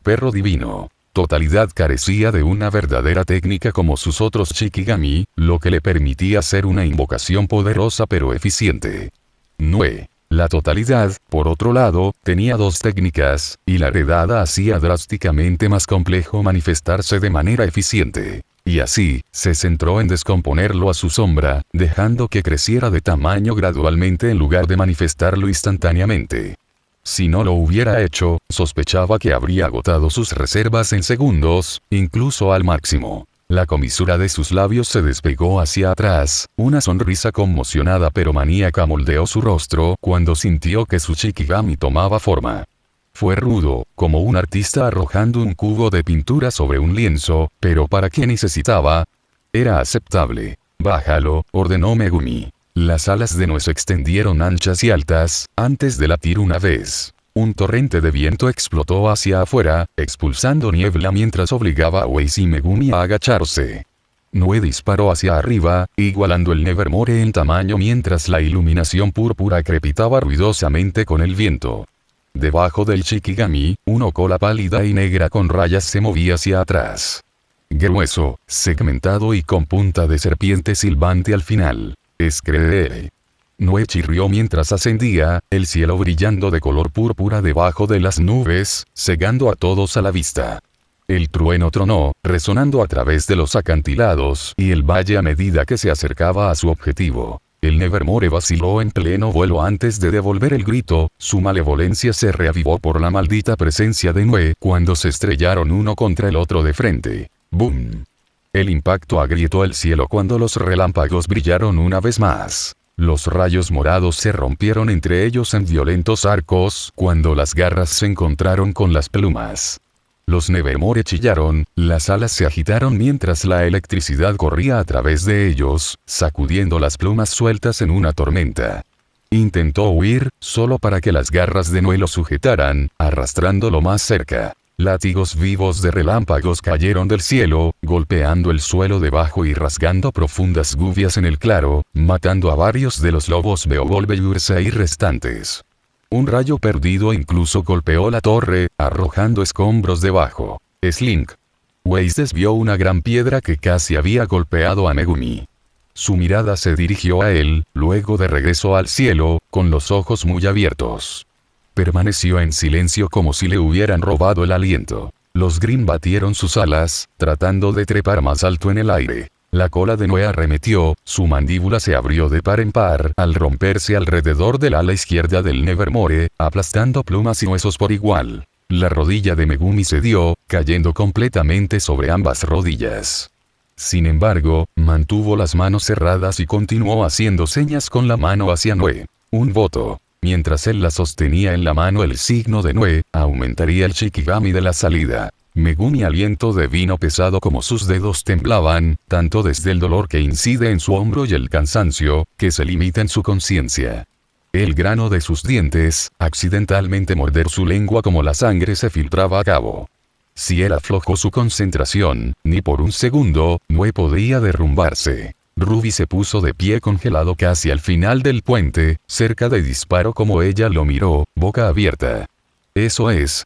Perro divino. Totalidad carecía de una verdadera técnica como sus otros Shikigami, lo que le permitía hacer una invocación poderosa pero eficiente. Nue. La totalidad, por otro lado, tenía dos técnicas, y la heredada hacía drásticamente más complejo manifestarse de manera eficiente. Y así, se centró en descomponerlo a su sombra, dejando que creciera de tamaño gradualmente en lugar de manifestarlo instantáneamente. Si no lo hubiera hecho, sospechaba que habría agotado sus reservas en segundos, incluso al máximo. La comisura de sus labios se despegó hacia atrás, una sonrisa conmocionada pero maníaca moldeó su rostro cuando sintió que su Shikigami tomaba forma. Fue rudo, como un artista arrojando un cubo de pintura sobre un lienzo, pero ¿para qué necesitaba? Era aceptable. Bájalo, ordenó Megumi. Las alas de Nue se extendieron anchas y altas, antes de latir una vez. Un torrente de viento explotó hacia afuera, expulsando niebla mientras obligaba a Weiss y Megumi a agacharse. Nue disparó hacia arriba, igualando el Nevermore en tamaño mientras la iluminación púrpura crepitaba ruidosamente con el viento. Debajo del Shikigami, una cola pálida y negra con rayas se movía hacia atrás. Grueso, segmentado y con punta de serpiente silbante al final. Escree. Nue chirrió mientras ascendía, el cielo brillando de color púrpura debajo de las nubes, cegando a todos a la vista. El trueno tronó, resonando a través de los acantilados y el valle a medida que se acercaba a su objetivo. El Nevermore vaciló en pleno vuelo antes de devolver el grito, su malevolencia se reavivó por la maldita presencia de Nue cuando se estrellaron uno contra el otro de frente. ¡Boom! El impacto agrietó el cielo cuando los relámpagos brillaron una vez más. Los rayos morados se rompieron entre ellos en violentos arcos cuando las garras se encontraron con las plumas. Los Nevermore chillaron, las alas se agitaron mientras la electricidad corría a través de ellos, sacudiendo las plumas sueltas en una tormenta. Intentó huir, solo para que las garras de Nue lo sujetaran, arrastrándolo más cerca. Látigos vivos de relámpagos cayeron del cielo, golpeando el suelo debajo y rasgando profundas gubias en el claro, matando a varios de los lobos Beowulf y restantes. Un rayo perdido incluso golpeó la torre, arrojando escombros debajo. Slink. Weiss desvió una gran piedra que casi había golpeado a Megumi. Su mirada se dirigió a él, luego de regreso al cielo, con los ojos muy abiertos. Permaneció en silencio como si le hubieran robado el aliento. Los Grimm batieron sus alas, tratando de trepar más alto en el aire. La cola de Noé arremetió, su mandíbula se abrió de par en par al romperse alrededor del ala izquierda del Nevermore, aplastando plumas y huesos por igual. La rodilla de Megumi cedió, cayendo completamente sobre ambas rodillas. Sin embargo, mantuvo las manos cerradas y continuó haciendo señas con la mano hacia Noé. Un voto. Mientras él la sostenía en la mano el signo de Noé, aumentaría el Shikigami de la salida. Megumi aliento de vino pesado como sus dedos temblaban, tanto desde el dolor que incide en su hombro y el cansancio, que se limita en su conciencia. El grano de sus dientes, accidentalmente morder su lengua como la sangre se filtraba a cabo. Si él aflojó su concentración, ni por un segundo, Noé podía derrumbarse. Ruby se puso de pie congelado casi al final del puente, cerca de disparo como ella lo miró, boca abierta. Eso es.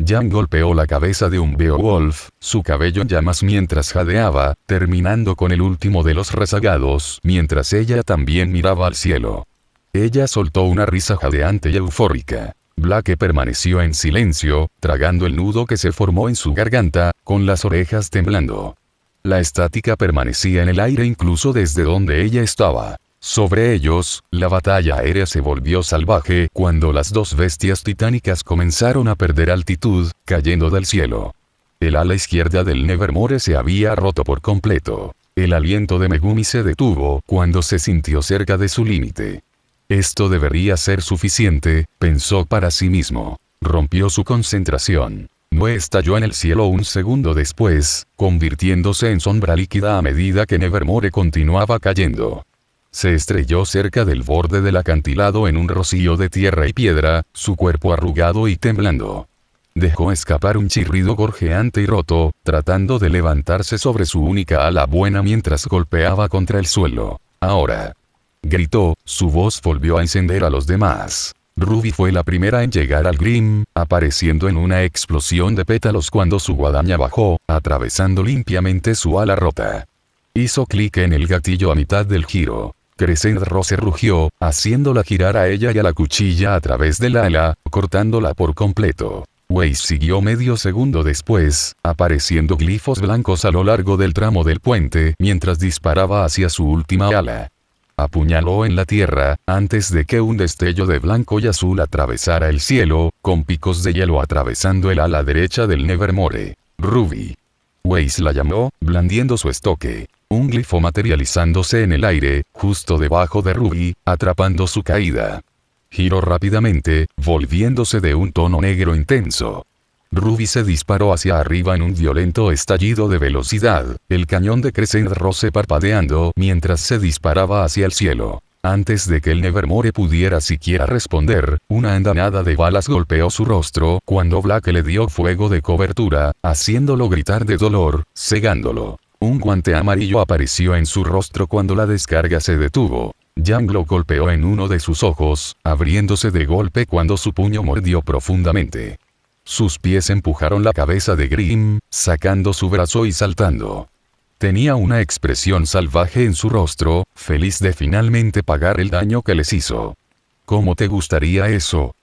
Jan golpeó la cabeza de un Beowulf, su cabello en llamas mientras jadeaba, terminando con el último de los rezagados, mientras ella también miraba al cielo. Ella soltó una risa jadeante y eufórica. Blake permaneció en silencio, tragando el nudo que se formó en su garganta, con las orejas temblando. La estática permanecía en el aire incluso desde donde ella estaba. Sobre ellos, la batalla aérea se volvió salvaje cuando las dos bestias titánicas comenzaron a perder altitud, cayendo del cielo. El ala izquierda del Nevermore se había roto por completo. El aliento de Megumi se detuvo cuando se sintió cerca de su límite. Esto debería ser suficiente, pensó para sí mismo. Rompió su concentración. Noé estalló en el cielo un segundo después, convirtiéndose en sombra líquida a medida que Nevermore continuaba cayendo. Se estrelló cerca del borde del acantilado en un rocío de tierra y piedra, su cuerpo arrugado y temblando. Dejó escapar un chirrido gorjeante y roto, tratando de levantarse sobre su única ala buena mientras golpeaba contra el suelo. Ahora. Gritó, su voz volvió a encender a los demás. Ruby fue la primera en llegar al Grim, apareciendo en una explosión de pétalos cuando su guadaña bajó, atravesando limpiamente su ala rota. Hizo clic en el gatillo a mitad del giro. Crescent Rose rugió, haciéndola girar a ella y a la cuchilla a través del ala, cortándola por completo. Weiss siguió medio segundo después, apareciendo glifos blancos a lo largo del tramo del puente mientras disparaba hacia su última ala. Apuñaló en la tierra, antes de que un destello de blanco y azul atravesara el cielo, con picos de hielo atravesando el ala derecha del Nevermore. Ruby. Weiss la llamó, blandiendo su estoque. Un glifo materializándose en el aire, justo debajo de Ruby, atrapando su caída. Giró rápidamente, volviéndose de un tono negro intenso. Ruby se disparó hacia arriba en un violento estallido de velocidad, el cañón de Crescent Rose parpadeando mientras se disparaba hacia el cielo. Antes de que el Nevermore pudiera siquiera responder, una andanada de balas golpeó su rostro cuando Blake le dio fuego de cobertura, haciéndolo gritar de dolor, cegándolo. Un guante amarillo apareció en su rostro cuando la descarga se detuvo. Yang lo golpeó en uno de sus ojos, abriéndose de golpe cuando su puño mordió profundamente. Sus pies empujaron la cabeza de Grim, sacando su brazo y saltando. Tenía una expresión salvaje en su rostro, feliz de finalmente pagar el daño que les hizo. ¿Cómo te gustaría eso,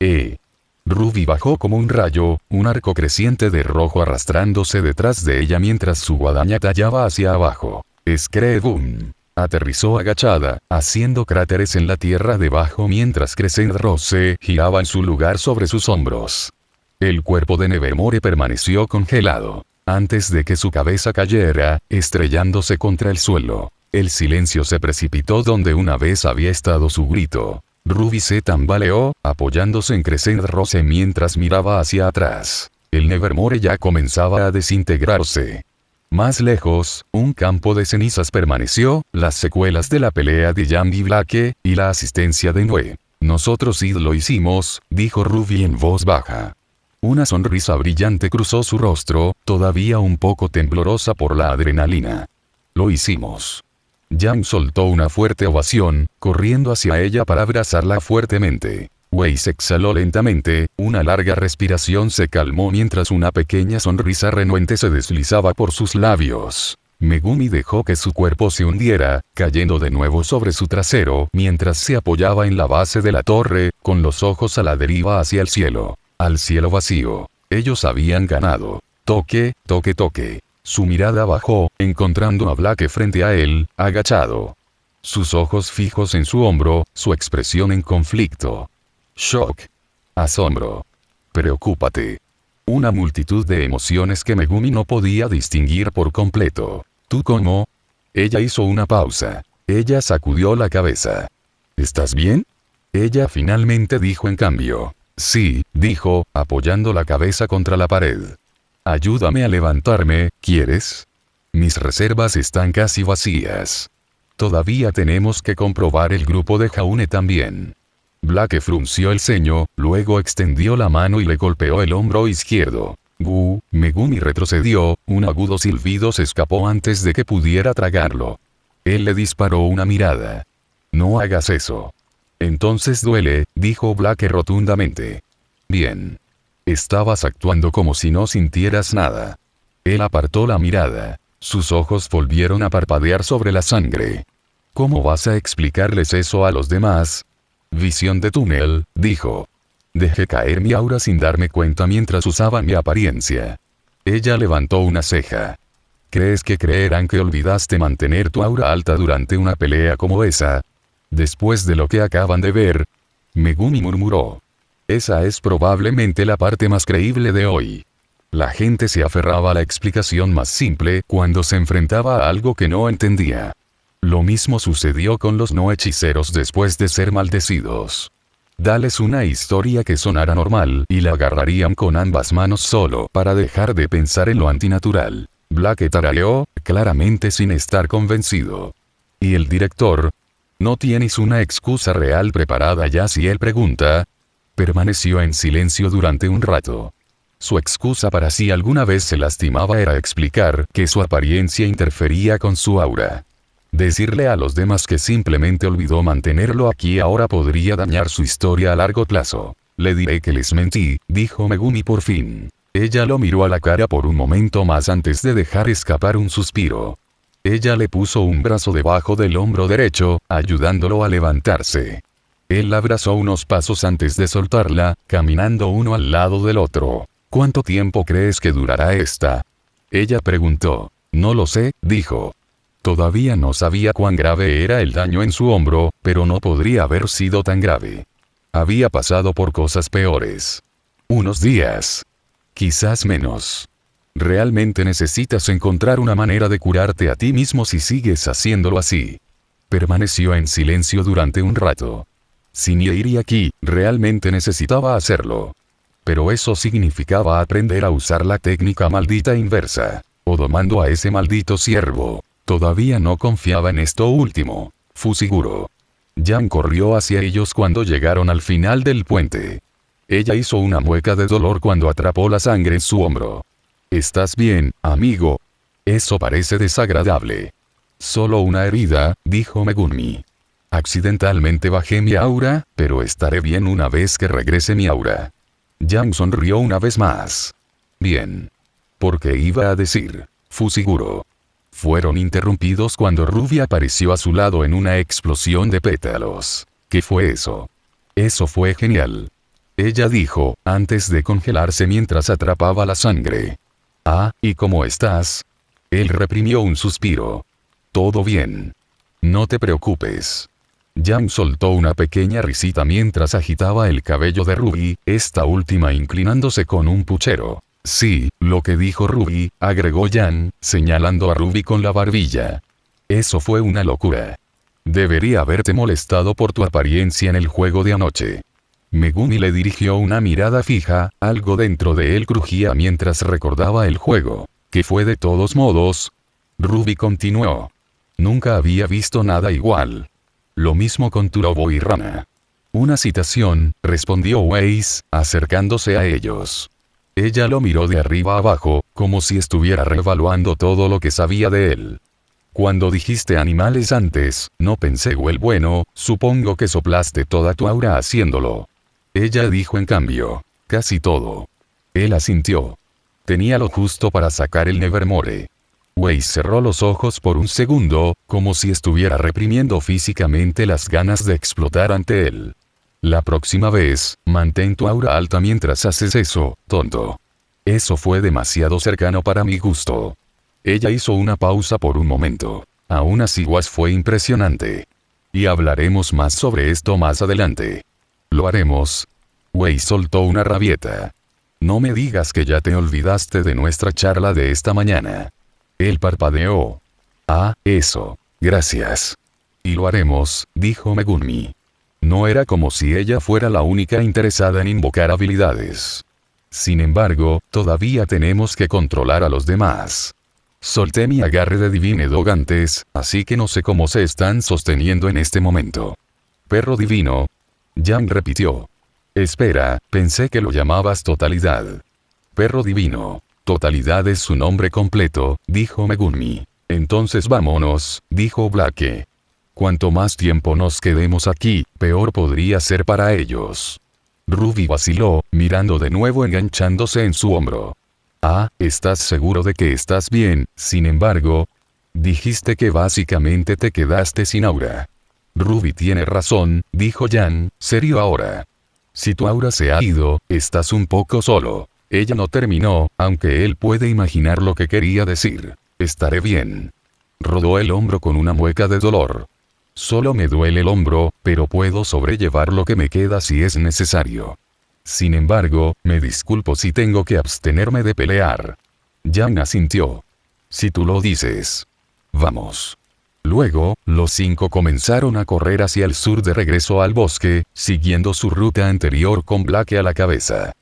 Ruby bajó como un rayo, un arco creciente de rojo arrastrándose detrás de ella mientras su guadaña tallaba hacia abajo. Screeboom. Aterrizó agachada, haciendo cráteres en la tierra debajo mientras Crescent Rose giraba en su lugar sobre sus hombros. El cuerpo de Nevermore permaneció congelado, antes de que su cabeza cayera, estrellándose contra el suelo. El silencio se precipitó donde una vez había estado su grito. Ruby se tambaleó, apoyándose en Crescent Rose mientras miraba hacia atrás. El Nevermore ya comenzaba a desintegrarse. Más lejos, un campo de cenizas permaneció, las secuelas de la pelea de Jan y Blake, y la asistencia de Noé. Nosotros sí lo hicimos, dijo Ruby en voz baja. Una sonrisa brillante cruzó su rostro, todavía un poco temblorosa por la adrenalina. Lo hicimos. Jan soltó una fuerte ovación, corriendo hacia ella para abrazarla fuertemente. Weiss exhaló lentamente, una larga respiración se calmó mientras una pequeña sonrisa renuente se deslizaba por sus labios. Megumi dejó que su cuerpo se hundiera, cayendo de nuevo sobre su trasero mientras se apoyaba en la base de la torre, con los ojos a la deriva hacia el cielo. Al cielo vacío. Ellos habían ganado. Toque, toque, toque. Su mirada bajó, encontrando a Blake frente a él, agachado. Sus ojos fijos en su hombro, su expresión en conflicto. Shock. Asombro. Preocúpate. Una multitud de emociones que Megumi no podía distinguir por completo. ¿Tú cómo? Ella hizo una pausa. Ella sacudió la cabeza. ¿Estás bien? Ella finalmente dijo en cambio. Sí, dijo, apoyando la cabeza contra la pared. Ayúdame a levantarme, ¿quieres? Mis reservas están casi vacías. Todavía tenemos que comprobar el grupo de Jaune también. Blake frunció el ceño, luego extendió la mano y le golpeó el hombro izquierdo. Megumi retrocedió, un agudo silbido se escapó antes de que pudiera tragarlo. Él le disparó una mirada. No hagas eso. Entonces duele, dijo Blake rotundamente. Bien. Estabas actuando como si no sintieras nada. Él apartó la mirada. Sus ojos volvieron a parpadear sobre la sangre. ¿Cómo vas a explicarles eso a los demás? Visión de túnel, dijo. Dejé caer mi aura sin darme cuenta mientras usaba mi apariencia. Ella levantó una ceja. ¿Crees que creerán que olvidaste mantener tu aura alta durante una pelea como esa? Después de lo que acaban de ver, Megumi murmuró. Esa es probablemente la parte más creíble de hoy. La gente se aferraba a la explicación más simple cuando se enfrentaba a algo que no entendía. Lo mismo sucedió con los no hechiceros después de ser maldecidos. Dales una historia que sonara normal y la agarrarían con ambas manos solo para dejar de pensar en lo antinatural. Blake tarareó, claramente sin estar convencido. ¿Y el director? ¿No tienes una excusa real preparada ya si él pregunta? Permaneció en silencio durante un rato. Su excusa para si alguna vez se lastimaba era explicar que su apariencia interfería con su aura. Decirle a los demás que simplemente olvidó mantenerlo aquí ahora podría dañar su historia a largo plazo. Le diré que les mentí, dijo Megumi por fin. Ella lo miró a la cara por un momento más antes de dejar escapar un suspiro. Ella le puso un brazo debajo del hombro derecho, ayudándolo a levantarse. Él la abrazó unos pasos antes de soltarla, caminando uno al lado del otro. ¿Cuánto tiempo crees que durará esta? Ella preguntó. No lo sé, dijo. Todavía no sabía cuán grave era el daño en su hombro, pero no podría haber sido tan grave. Había pasado por cosas peores. Unos días. Quizás menos. Realmente necesitas encontrar una manera de curarte a ti mismo si sigues haciéndolo así. Permaneció en silencio durante un rato. Sin ir aquí, realmente necesitaba hacerlo. Pero eso significaba aprender a usar la técnica maldita inversa. O domando a ese maldito ciervo. Todavía no confiaba en esto último. Fusiguro. Jan corrió hacia ellos cuando llegaron al final del puente. Ella hizo una mueca de dolor cuando atrapó la sangre en su hombro. ¿Estás bien, amigo? Eso parece desagradable. Solo una herida, dijo Megumi. Accidentalmente bajé mi aura, pero estaré bien una vez que regrese mi aura. Jan sonrió una vez más. Bien. Porque iba a decir, Fusiguro. Fueron interrumpidos cuando Ruby apareció a su lado en una explosión de pétalos. ¿Qué fue eso? Eso fue genial. Ella dijo, antes de congelarse mientras atrapaba la sangre. Ah, ¿y cómo estás? Él reprimió un suspiro. Todo bien. No te preocupes. Jan soltó una pequeña risita mientras agitaba el cabello de Ruby, esta última inclinándose con un puchero. Sí, lo que dijo Ruby, agregó Jan, señalando a Ruby con la barbilla. Eso fue una locura. Debería haberte molestado por tu apariencia en el juego de anoche. Megumi le dirigió una mirada fija, algo dentro de él crujía mientras recordaba el juego. ¿Qué fue de todos modos? Ruby continuó. Nunca había visto nada igual. Lo mismo con tu lobo y rana. Una citación, respondió Weiss, acercándose a ellos. Ella lo miró de arriba a abajo, como si estuviera reevaluando todo lo que sabía de él. Cuando dijiste animales antes, no pensé el bueno, supongo que soplaste toda tu aura haciéndolo. Ella dijo en cambio, casi todo. Él asintió. Tenía lo justo para sacar el Nevermore. Weiss cerró los ojos por un segundo, como si estuviera reprimiendo físicamente las ganas de explotar ante él. La próxima vez, mantén tu aura alta mientras haces eso, tonto. Eso fue demasiado cercano para mi gusto. Ella hizo una pausa por un momento. Aún así Was fue impresionante. Y hablaremos más sobre esto más adelante. Lo haremos. Wei soltó una rabieta. No me digas que ya te olvidaste de nuestra charla de esta mañana. Él parpadeó. Ah, eso. Gracias. Y lo haremos, dijo Megumi. No era como si ella fuera la única interesada en invocar habilidades. Sin embargo, todavía tenemos que controlar a los demás. Solté mi agarre de Divine Dog antes, así que no sé cómo se están sosteniendo en este momento. Perro divino. Yang repitió. Espera, pensé que lo llamabas totalidad. Perro divino. Totalidad es su nombre completo, dijo Megumi. Entonces vámonos, dijo Blake. Cuanto más tiempo nos quedemos aquí, peor podría ser para ellos. Ruby vaciló, mirando de nuevo enganchándose en su hombro. Ah, ¿estás seguro de que estás bien? Sin embargo, dijiste que básicamente te quedaste sin aura. Ruby tiene razón, dijo Yang, serio ahora. Si tu aura se ha ido, estás un poco solo. Ella no terminó, aunque él puede imaginar lo que quería decir. Estaré bien. Rodó el hombro con una mueca de dolor. Solo me duele el hombro, pero puedo sobrellevar lo que me queda si es necesario. Sin embargo, me disculpo si tengo que abstenerme de pelear. Yang asintió. Si tú lo dices. Vamos. Luego, los 5 comenzaron a correr hacia el sur de regreso al bosque, siguiendo su ruta anterior con Blake a la cabeza.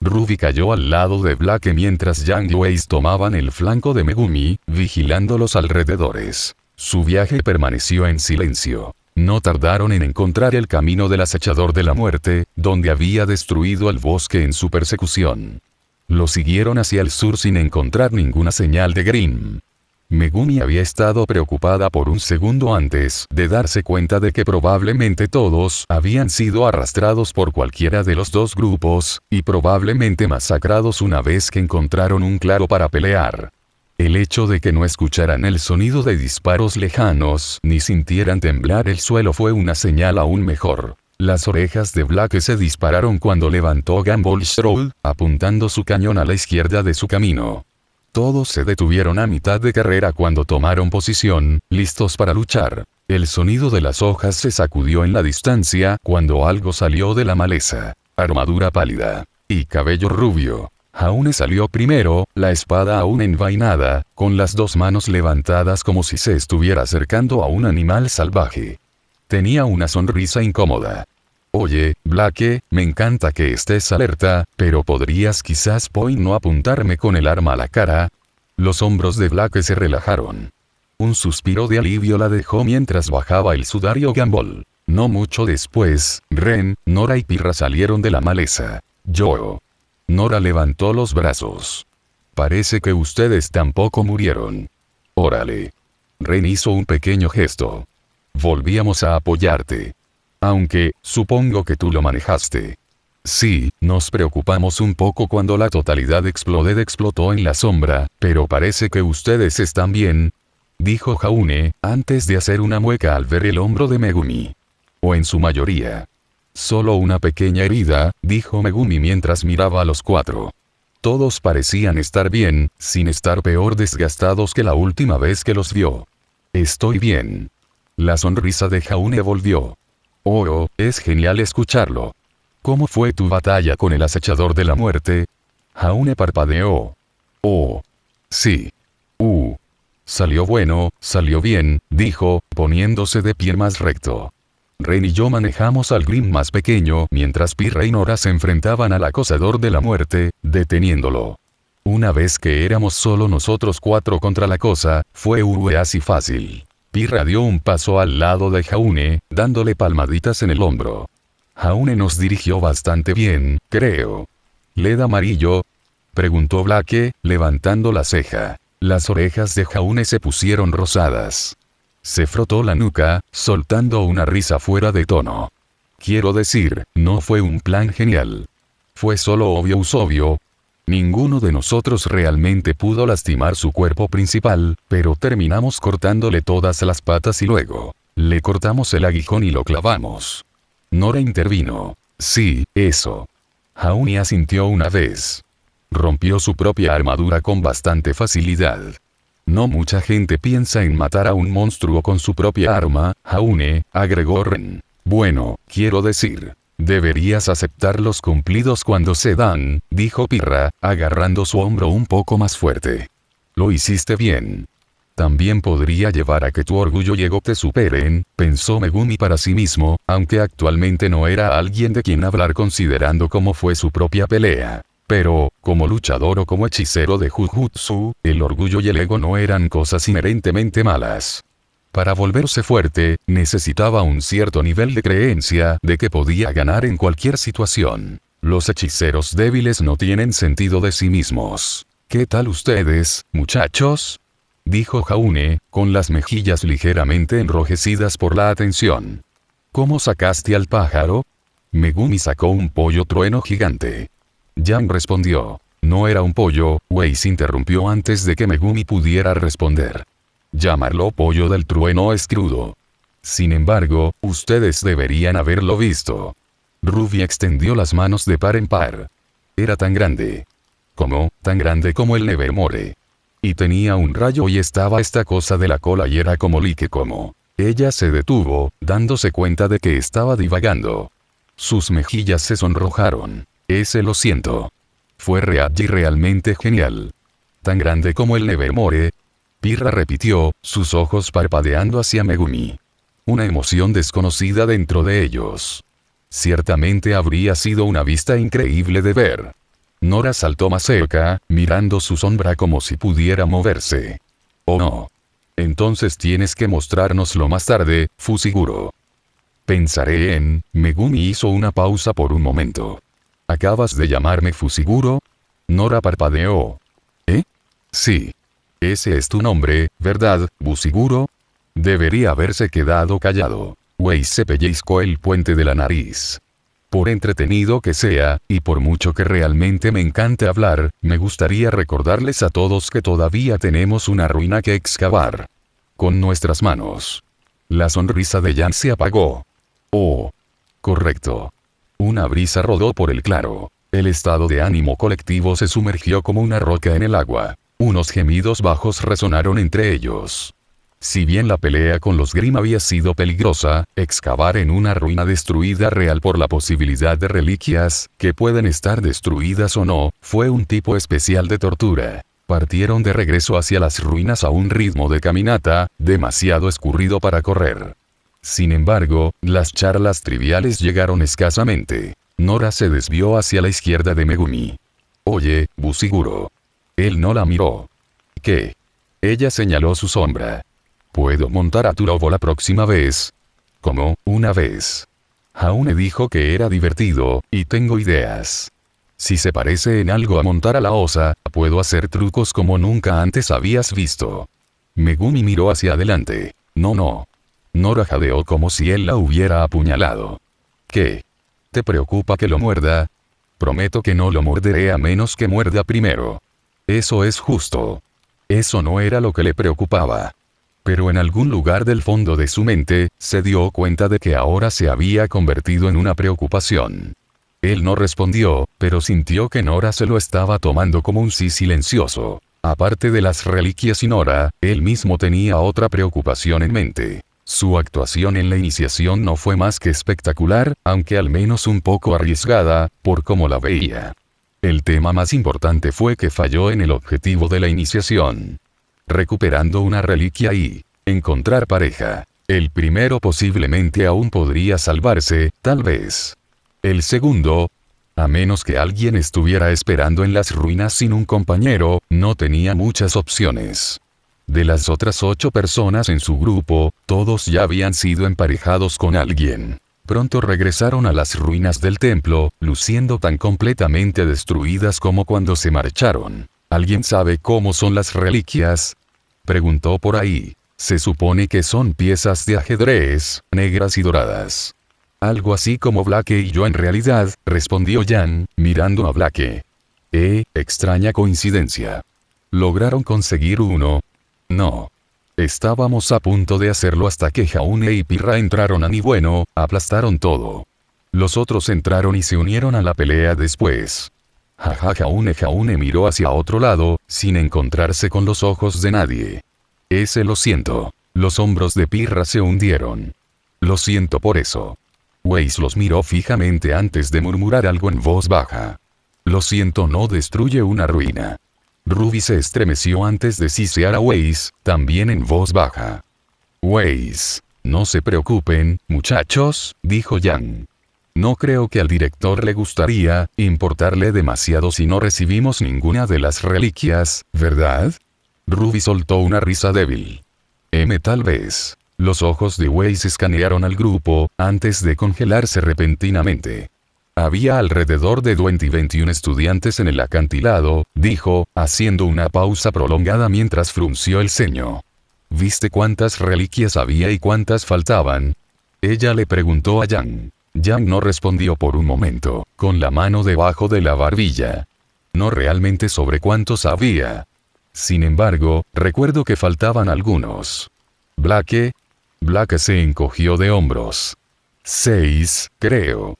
Ruby cayó al lado de Blake mientras Yang y Weiss tomaban el flanco de Megumi, vigilando los alrededores. Su viaje permaneció en silencio. No tardaron en encontrar el camino del acechador de la muerte, donde había destruido el bosque en su persecución. Lo siguieron hacia el sur sin encontrar ninguna señal de Grimm. Megumi había estado preocupada por un segundo antes de darse cuenta de que probablemente todos habían sido arrastrados por cualquiera de los dos grupos, y probablemente masacrados una vez que encontraron un claro para pelear. El hecho de que no escucharan el sonido de disparos lejanos ni sintieran temblar el suelo fue una señal aún mejor. Las orejas de Blake se dispararon cuando levantó Gumball Stroll, apuntando su cañón a la izquierda de su camino. Todos se detuvieron a mitad de carrera cuando tomaron posición, listos para luchar. El sonido de las hojas se sacudió en la distancia cuando algo salió de la maleza. Armadura pálida. Y cabello rubio. Jaune salió primero, la espada aún envainada, con las 2 manos levantadas como si se estuviera acercando a un animal salvaje. Tenía una sonrisa incómoda. Oye, Blake, me encanta que estés alerta, pero ¿podrías quizás no apuntarme con el arma a la cara? Los hombros de Blake se relajaron. Un suspiro de alivio la dejó mientras bajaba el sudario Gumball. No mucho después, Ren, Nora y Pirra salieron de la maleza. Yo. Nora levantó los brazos. Parece que ustedes tampoco murieron. Órale. Ren hizo un pequeño gesto. Volvíamos a apoyarte. Aunque, supongo que tú lo manejaste. Sí, nos preocupamos un poco cuando la totalidad explotó en la sombra, pero parece que ustedes están bien, dijo Jaune, antes de hacer una mueca al ver el hombro de Megumi. O en su mayoría. Solo una pequeña herida, dijo Megumi mientras miraba a los 4. Todos parecían estar bien, sin estar peor desgastados que la última vez que los vio. Estoy bien. La sonrisa de Jaune volvió. Oh, es genial escucharlo. ¿Cómo fue tu batalla con el acechador de la muerte? Jaune parpadeó. Oh. Sí. Salió bueno, salió bien, dijo, poniéndose de pie más recto. Ren y yo manejamos al Grimm más pequeño mientras Pirra y Nora se enfrentaban al acosador de la muerte, deteniéndolo. Una vez que éramos solo nosotros 4 contra la cosa, fue así fácil. Pirra dio un paso al lado de Jaune, dándole palmaditas en el hombro. Jaune nos dirigió bastante bien, creo. ¿Led amarillo? Preguntó Blake, levantando la ceja. Las orejas de Jaune se pusieron rosadas. Se frotó la nuca, soltando una risa fuera de tono. Quiero decir, no fue un plan genial. Fue solo obvio. Ninguno de nosotros realmente pudo lastimar su cuerpo principal, pero terminamos cortándole todas las patas y luego, le cortamos el aguijón y lo clavamos. Nora intervino. Sí, eso. Jaune asintió una vez. Rompió su propia armadura con bastante facilidad. No mucha gente piensa en matar a un monstruo con su propia arma, Jaune, agregó Ren. Bueno, quiero decir, deberías aceptar los cumplidos cuando se dan, dijo Pirra, agarrando su hombro un poco más fuerte. Lo hiciste bien. También podría llevar a que tu orgullo y ego te superen, pensó Megumi para sí mismo, aunque actualmente no era alguien de quien hablar considerando cómo fue su propia pelea. Pero, como luchador o como hechicero de Jujutsu, el orgullo y el ego no eran cosas inherentemente malas. Para volverse fuerte, necesitaba un cierto nivel de creencia de que podía ganar en cualquier situación. Los hechiceros débiles no tienen sentido de sí mismos. ¿Qué tal ustedes, muchachos?, dijo Jaune, con las mejillas ligeramente enrojecidas por la atención. ¿Cómo sacaste al pájaro? Megumi sacó un pollo trueno gigante. Yang respondió. No era un pollo, Weiss interrumpió antes de que Megumi pudiera responder. Llamarlo pollo del trueno es crudo. Sin embargo, ustedes deberían haberlo visto. Ruby extendió las manos de par en par. Era tan grande. Tan grande como el Nevermore. Y tenía un rayo y estaba esta cosa de la cola y era como Like como. Ella se detuvo, dándose cuenta de que estaba divagando. Sus mejillas se sonrojaron. Lo siento. Fue realmente genial. Tan grande como el Nevermore. Pirra repitió, sus ojos parpadeando hacia Megumi. Una emoción desconocida dentro de ellos. Ciertamente habría sido una vista increíble de ver. Nora saltó más cerca, mirando su sombra como si pudiera moverse. Oh no. Entonces tienes que mostrárnoslo más tarde, Fushiguro. Pensaré en. Megumi hizo una pausa por un momento. ¿Acabas de llamarme Fushiguro? Nora parpadeó. ¿Eh? Sí. Ese es tu nombre, ¿verdad, Fushiguro? Debería haberse quedado callado. Weiss se pellizcó el puente de la nariz. Por entretenido que sea, y por mucho que realmente me encante hablar, me gustaría recordarles a todos que todavía tenemos una ruina que excavar. Con nuestras manos. La sonrisa de Yan se apagó. Oh. Correcto. Una brisa rodó por el claro. El estado de ánimo colectivo se sumergió como una roca en el agua. Unos gemidos bajos resonaron entre ellos. Si bien la pelea con los Grimm había sido peligrosa, excavar en una ruina destruida real por la posibilidad de reliquias, que pueden estar destruidas o no, fue un tipo especial de tortura. Partieron de regreso hacia las ruinas a un ritmo de caminata, demasiado escurrido para correr. Sin embargo, las charlas triviales llegaron escasamente. Nora se desvió hacia la izquierda de Megumi. Oye, Fushiguro. Él no la miró. ¿Qué? Ella señaló su sombra. ¿Puedo montar a tu lobo la próxima vez? ¿Cómo, una vez? Jaune dijo que era divertido, y tengo ideas. Si se parece en algo a montar a la osa, puedo hacer trucos como nunca antes habías visto. Megumi miró hacia adelante. No. Nora jadeó como si él la hubiera apuñalado. ¿Qué? ¿Te preocupa que lo muerda? Prometo que no lo morderé a menos que muerda primero. Eso es justo. Eso no era lo que le preocupaba. Pero en algún lugar del fondo de su mente, se dio cuenta de que ahora se había convertido en una preocupación. Él no respondió, pero sintió que Nora se lo estaba tomando como un sí silencioso. Aparte de las reliquias y Nora, él mismo tenía otra preocupación en mente. Su actuación en la iniciación no fue más que espectacular, aunque al menos un poco arriesgada, por cómo la veía. El tema más importante fue que falló en el objetivo de la iniciación. Recuperando una reliquia y encontrar pareja. El primero posiblemente aún podría salvarse, tal vez. El segundo, a menos que alguien estuviera esperando en las ruinas sin un compañero, no tenía muchas opciones. De las otras 8 personas en su grupo, todos ya habían sido emparejados con alguien. Pronto regresaron a las ruinas del templo, luciendo tan completamente destruidas como cuando se marcharon. ¿Alguien sabe cómo son las reliquias? Preguntó por ahí. Se supone que son piezas de ajedrez, negras y doradas. Algo así como Blake y yo en realidad, respondió Yan, mirando a Blake. Extraña coincidencia. ¿Lograron conseguir uno? No. Estábamos a punto de hacerlo hasta que Jaune y Pirra entraron y bueno, aplastaron todo. Los otros entraron y se unieron a la pelea después. Jaune miró hacia otro lado, sin encontrarse con los ojos de nadie. Lo siento. Los hombros de Pirra se hundieron. Lo siento por eso. Weiss los miró fijamente antes de murmurar algo en voz baja. Lo siento no destruye una ruina. Ruby se estremeció antes de sisear a Weiss, también en voz baja. Weiss. No se preocupen, muchachos, dijo Yang. No creo que al director le gustaría importarle demasiado si no recibimos ninguna de las reliquias, ¿verdad? Ruby soltó una risa débil. Tal vez. Los ojos de Weiss escanearon al grupo, antes de congelarse repentinamente. Había alrededor de 21 estudiantes en el acantilado, dijo, haciendo una pausa prolongada mientras frunció el ceño. ¿Viste cuántas reliquias había y cuántas faltaban? Ella le preguntó a Yang. Yang no respondió por un momento, con la mano debajo de la barbilla. No realmente sobre cuántos había. Sin embargo, recuerdo que faltaban algunos. Blake se encogió de hombros. 6, creo.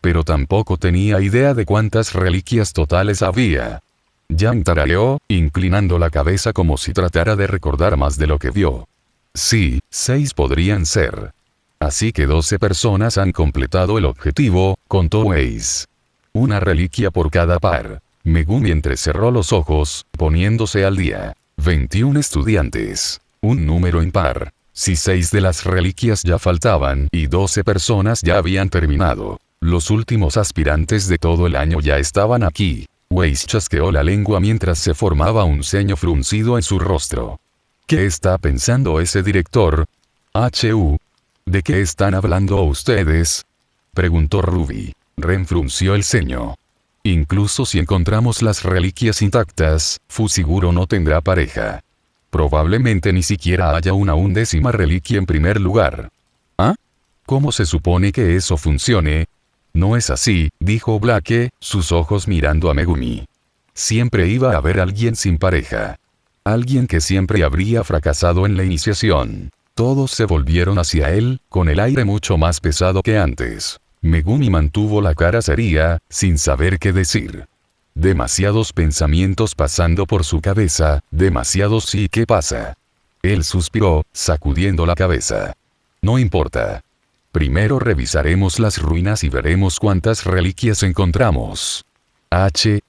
Pero tampoco tenía idea de cuántas reliquias totales había. Yang tarareó, inclinando la cabeza como si tratara de recordar más de lo que vio. Sí, 6 podrían ser. Así que 12 personas han completado el objetivo, contó Weiss. Una reliquia por cada par. Megumi entrecerró los ojos, poniéndose al día. 21 estudiantes. Un número impar. Si 6 de las reliquias ya faltaban y 12 personas ya habían terminado. Los últimos aspirantes de todo el año ya estaban aquí. Weiss chasqueó la lengua mientras se formaba un ceño fruncido en su rostro. ¿Qué está pensando ese director? ¿De qué están hablando ustedes? Preguntó Ruby. Ren frunció el ceño. Incluso si encontramos las reliquias intactas, Fushiguro no tendrá pareja. Probablemente ni siquiera haya una 11ª reliquia en primer lugar. ¿Ah? ¿Cómo se supone que eso funcione? No es así, dijo Blake, sus ojos mirando a Megumi. Siempre iba a haber alguien sin pareja. Alguien que siempre habría fracasado en la iniciación. Todos se volvieron hacia él, con el aire mucho más pesado que antes. Megumi mantuvo la cara seria, sin saber qué decir. Demasiados pensamientos pasando por su cabeza, demasiados sí, ¿qué pasa? Él suspiró, sacudiendo la cabeza. No importa. Primero revisaremos las ruinas y veremos cuántas reliquias encontramos.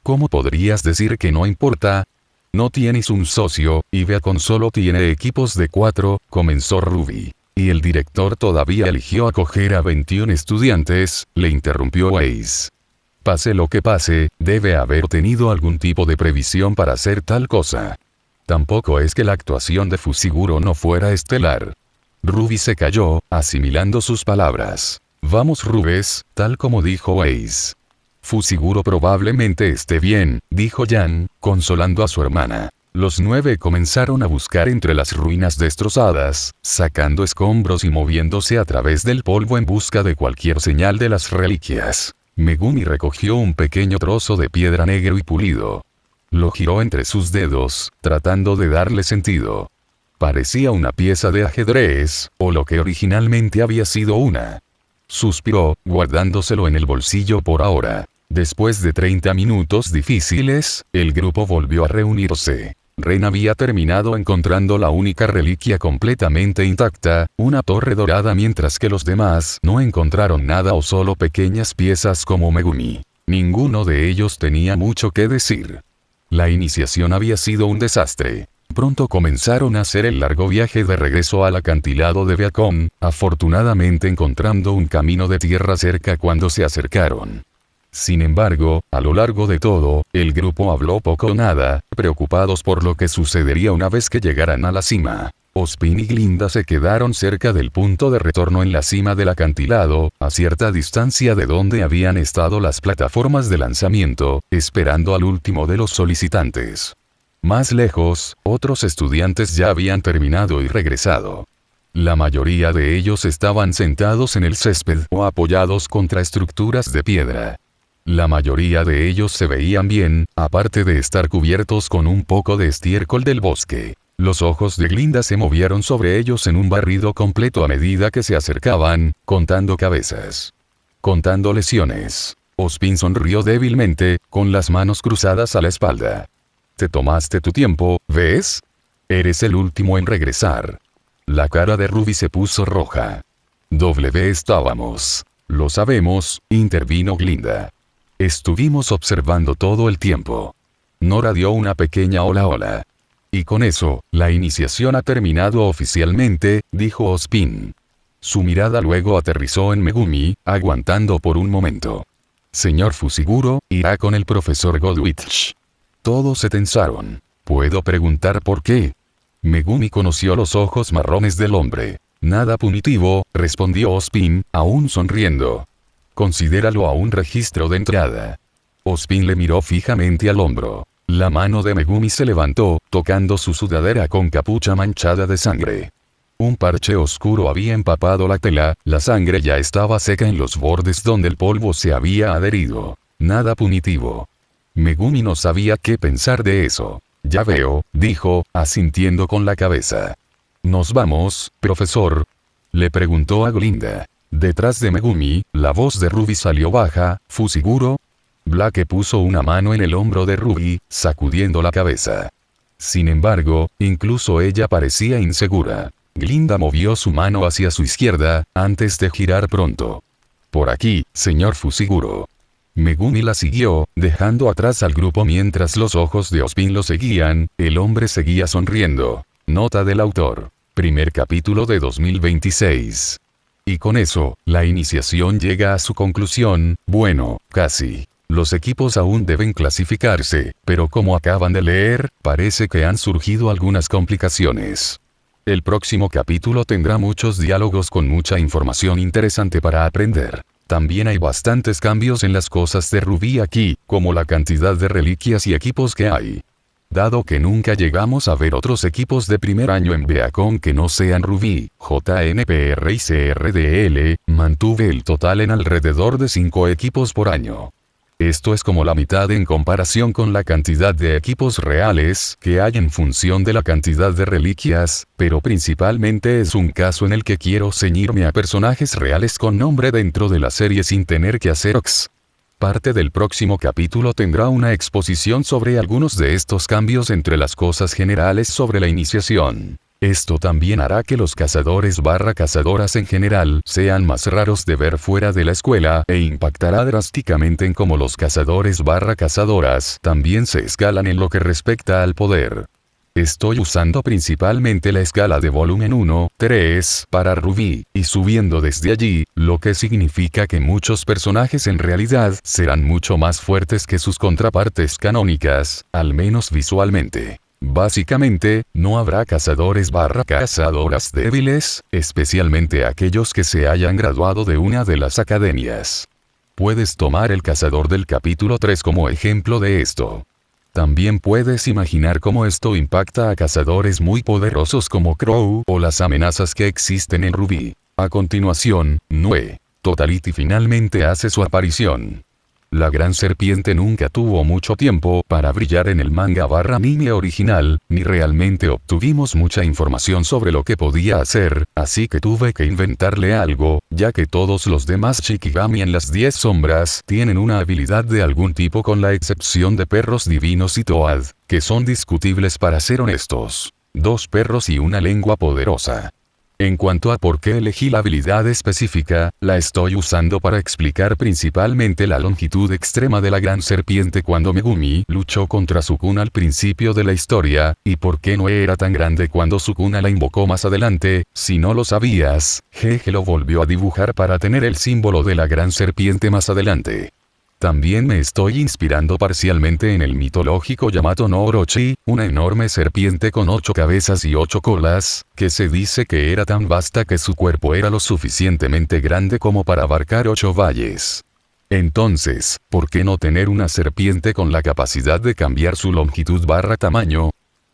¿Cómo podrías decir que no importa? No tienes un socio, y Beacon solo tiene equipos de 4, comenzó Ruby. Y el director todavía eligió acoger a 21 estudiantes, le interrumpió Weiss. Pase lo que pase, debe haber tenido algún tipo de previsión para hacer tal cosa. Tampoco es que la actuación de Fushiguro no fuera estelar. Ruby se calló, asimilando sus palabras. Vamos Rubes, tal como dijo Weiss. Fushiguro probablemente esté bien, dijo Yang, consolando a su hermana. Los 9 comenzaron a buscar entre las ruinas destrozadas, sacando escombros y moviéndose a través del polvo en busca de cualquier señal de las reliquias. Megumi recogió un pequeño trozo de piedra negro y pulido. Lo giró entre sus dedos, tratando de darle sentido. Parecía una pieza de ajedrez, o lo que originalmente había sido una. Suspiró, guardándoselo en el bolsillo por ahora. Después de 30 minutos difíciles, el grupo volvió a reunirse. Ren había terminado encontrando la única reliquia completamente intacta, una torre dorada, mientras que los demás no encontraron nada o solo pequeñas piezas como Megumi. Ninguno de ellos tenía mucho que decir. La iniciación había sido un desastre. Pronto comenzaron a hacer el largo viaje de regreso al acantilado de Beacon, afortunadamente encontrando un camino de tierra cerca cuando se acercaron. Sin embargo, a lo largo de todo, el grupo habló poco o nada, preocupados por lo que sucedería una vez que llegaran a la cima. Ozpin y Glinda se quedaron cerca del punto de retorno en la cima del acantilado, a cierta distancia de donde habían estado las plataformas de lanzamiento, esperando al último de los solicitantes. Más lejos, otros estudiantes ya habían terminado y regresado. La mayoría de ellos estaban sentados en el césped o apoyados contra estructuras de piedra. La mayoría de ellos se veían bien, aparte de estar cubiertos con un poco de estiércol del bosque. Los ojos de Glinda se movieron sobre ellos en un barrido completo a medida que se acercaban, contando cabezas. Contando lesiones. Ozpin sonrió débilmente, con las manos cruzadas a la espalda. Te tomaste tu tiempo, ¿ves? Eres el último en regresar. La cara de Ruby se puso roja. Estábamos. Lo sabemos, intervino Glinda. Estuvimos observando todo el tiempo. Nora dio una pequeña hola. Y con eso, la iniciación ha terminado oficialmente, dijo Ozpin. Su mirada luego aterrizó en Megumi, aguantando por un momento. Señor Fushiguro, irá con el profesor Godwitch. Todos se tensaron. ¿Puedo preguntar por qué? Megumi conoció los ojos marrones del hombre. Nada punitivo, respondió Ozpin, aún sonriendo. Considéralo a un registro de entrada. Ozpin le miró fijamente al hombro. La mano de Megumi se levantó, tocando su sudadera con capucha manchada de sangre. Un parche oscuro había empapado la tela, la sangre ya estaba seca en los bordes donde el polvo se había adherido. Nada punitivo. Megumi no sabía qué pensar de eso. Ya veo, dijo, asintiendo con la cabeza. ¿Nos vamos, profesor? Le preguntó a Glinda. Detrás de Megumi, la voz de Ruby salió baja. ¿Fushiguro? Blake puso una mano en el hombro de Ruby, sacudiendo la cabeza. Sin embargo, incluso ella parecía insegura. Glinda movió su mano hacia su izquierda, antes de girar pronto. Por aquí, señor Fushiguro. Megumi la siguió, dejando atrás al grupo mientras los ojos de Ozpin lo seguían. El hombre seguía sonriendo. Nota del autor. Primer capítulo de 2026. Y con eso, la iniciación llega a su conclusión. Bueno, casi. Los equipos aún deben clasificarse, pero como acaban de leer, parece que han surgido algunas complicaciones. El próximo capítulo tendrá muchos diálogos con mucha información interesante para aprender. También hay bastantes cambios en las cosas de Ruby aquí, como la cantidad de reliquias y equipos que hay. Dado que nunca llegamos a ver otros equipos de primer año en Beacon que no sean Ruby, JNPR y CRDL, mantuve el total en alrededor de 5 equipos por año. Esto es como la mitad en comparación con la cantidad de equipos reales que hay en función de la cantidad de reliquias, pero principalmente es un caso en el que quiero ceñirme a personajes reales con nombre dentro de la serie sin tener que hacer ox. Parte del próximo capítulo tendrá una exposición sobre algunos de estos cambios entre las cosas generales sobre la iniciación. Esto también hará que los cazadores/cazadoras en general sean más raros de ver fuera de la escuela e impactará drásticamente en cómo los cazadores/cazadoras también se escalan en lo que respecta al poder. Estoy usando principalmente la escala de volumen 1, 3 para Ruby, y subiendo desde allí, lo que significa que muchos personajes en realidad serán mucho más fuertes que sus contrapartes canónicas, al menos visualmente. Básicamente, no habrá cazadores/cazadoras débiles, especialmente aquellos que se hayan graduado de una de las academias. Puedes tomar el cazador del capítulo 3 como ejemplo de esto. También puedes imaginar cómo esto impacta a cazadores muy poderosos como Crow o las amenazas que existen en Ruby. A continuación, Nue. Totality finalmente hace su aparición. La gran serpiente nunca tuvo mucho tiempo para brillar en el manga/anime original, ni realmente obtuvimos mucha información sobre lo que podía hacer, así que tuve que inventarle algo, ya que todos los demás Shikigami en las 10 sombras tienen una habilidad de algún tipo con la excepción de perros divinos y Toad, que son discutibles para ser honestos. 2 perros y una lengua poderosa. En cuanto a por qué elegí la habilidad específica, la estoy usando para explicar principalmente la longitud extrema de la gran serpiente cuando Megumi luchó contra Sukuna al principio de la historia, y por qué no era tan grande cuando Sukuna la invocó más adelante. Si no lo sabías, Gege lo volvió a dibujar para tener el símbolo de la gran serpiente más adelante. También me estoy inspirando parcialmente en el mitológico Yamato no Orochi, una enorme serpiente con 8 cabezas y 8 colas, que se dice que era tan vasta que su cuerpo era lo suficientemente grande como para abarcar 8 valles. Entonces, ¿por qué no tener una serpiente con la capacidad de cambiar su longitud/tamaño?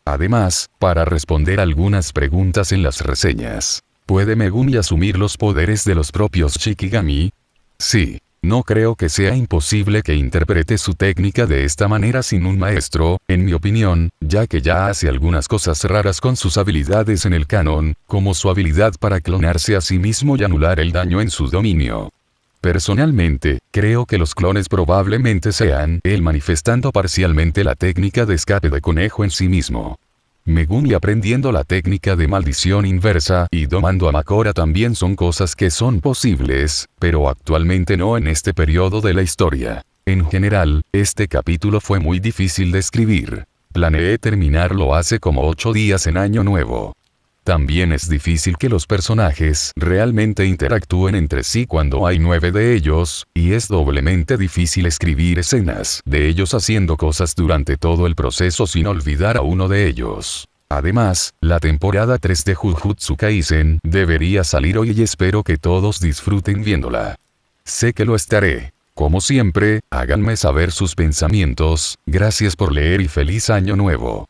Además, para responder algunas preguntas en las reseñas, ¿puede Megumi asumir los poderes de los propios Shikigami? Sí. No creo que sea imposible que interprete su técnica de esta manera sin un maestro, en mi opinión, ya que ya hace algunas cosas raras con sus habilidades en el canon, como su habilidad para clonarse a sí mismo y anular el daño en su dominio. Personalmente, creo que los clones probablemente sean él manifestando parcialmente la técnica de escape de conejo en sí mismo. Megumi aprendiendo la técnica de maldición inversa y domando a Makora también son cosas que son posibles, pero actualmente no en este periodo de la historia. En general, este capítulo fue muy difícil de escribir. Planeé terminarlo hace como 8 días en Año Nuevo. También es difícil que los personajes realmente interactúen entre sí cuando hay 9 de ellos, y es doblemente difícil escribir escenas de ellos haciendo cosas durante todo el proceso sin olvidar a uno de ellos. Además, la temporada 3 de Jujutsu Kaisen debería salir hoy y espero que todos disfruten viéndola. Sé que lo estaré. Como siempre, háganme saber sus pensamientos, gracias por leer y feliz año nuevo.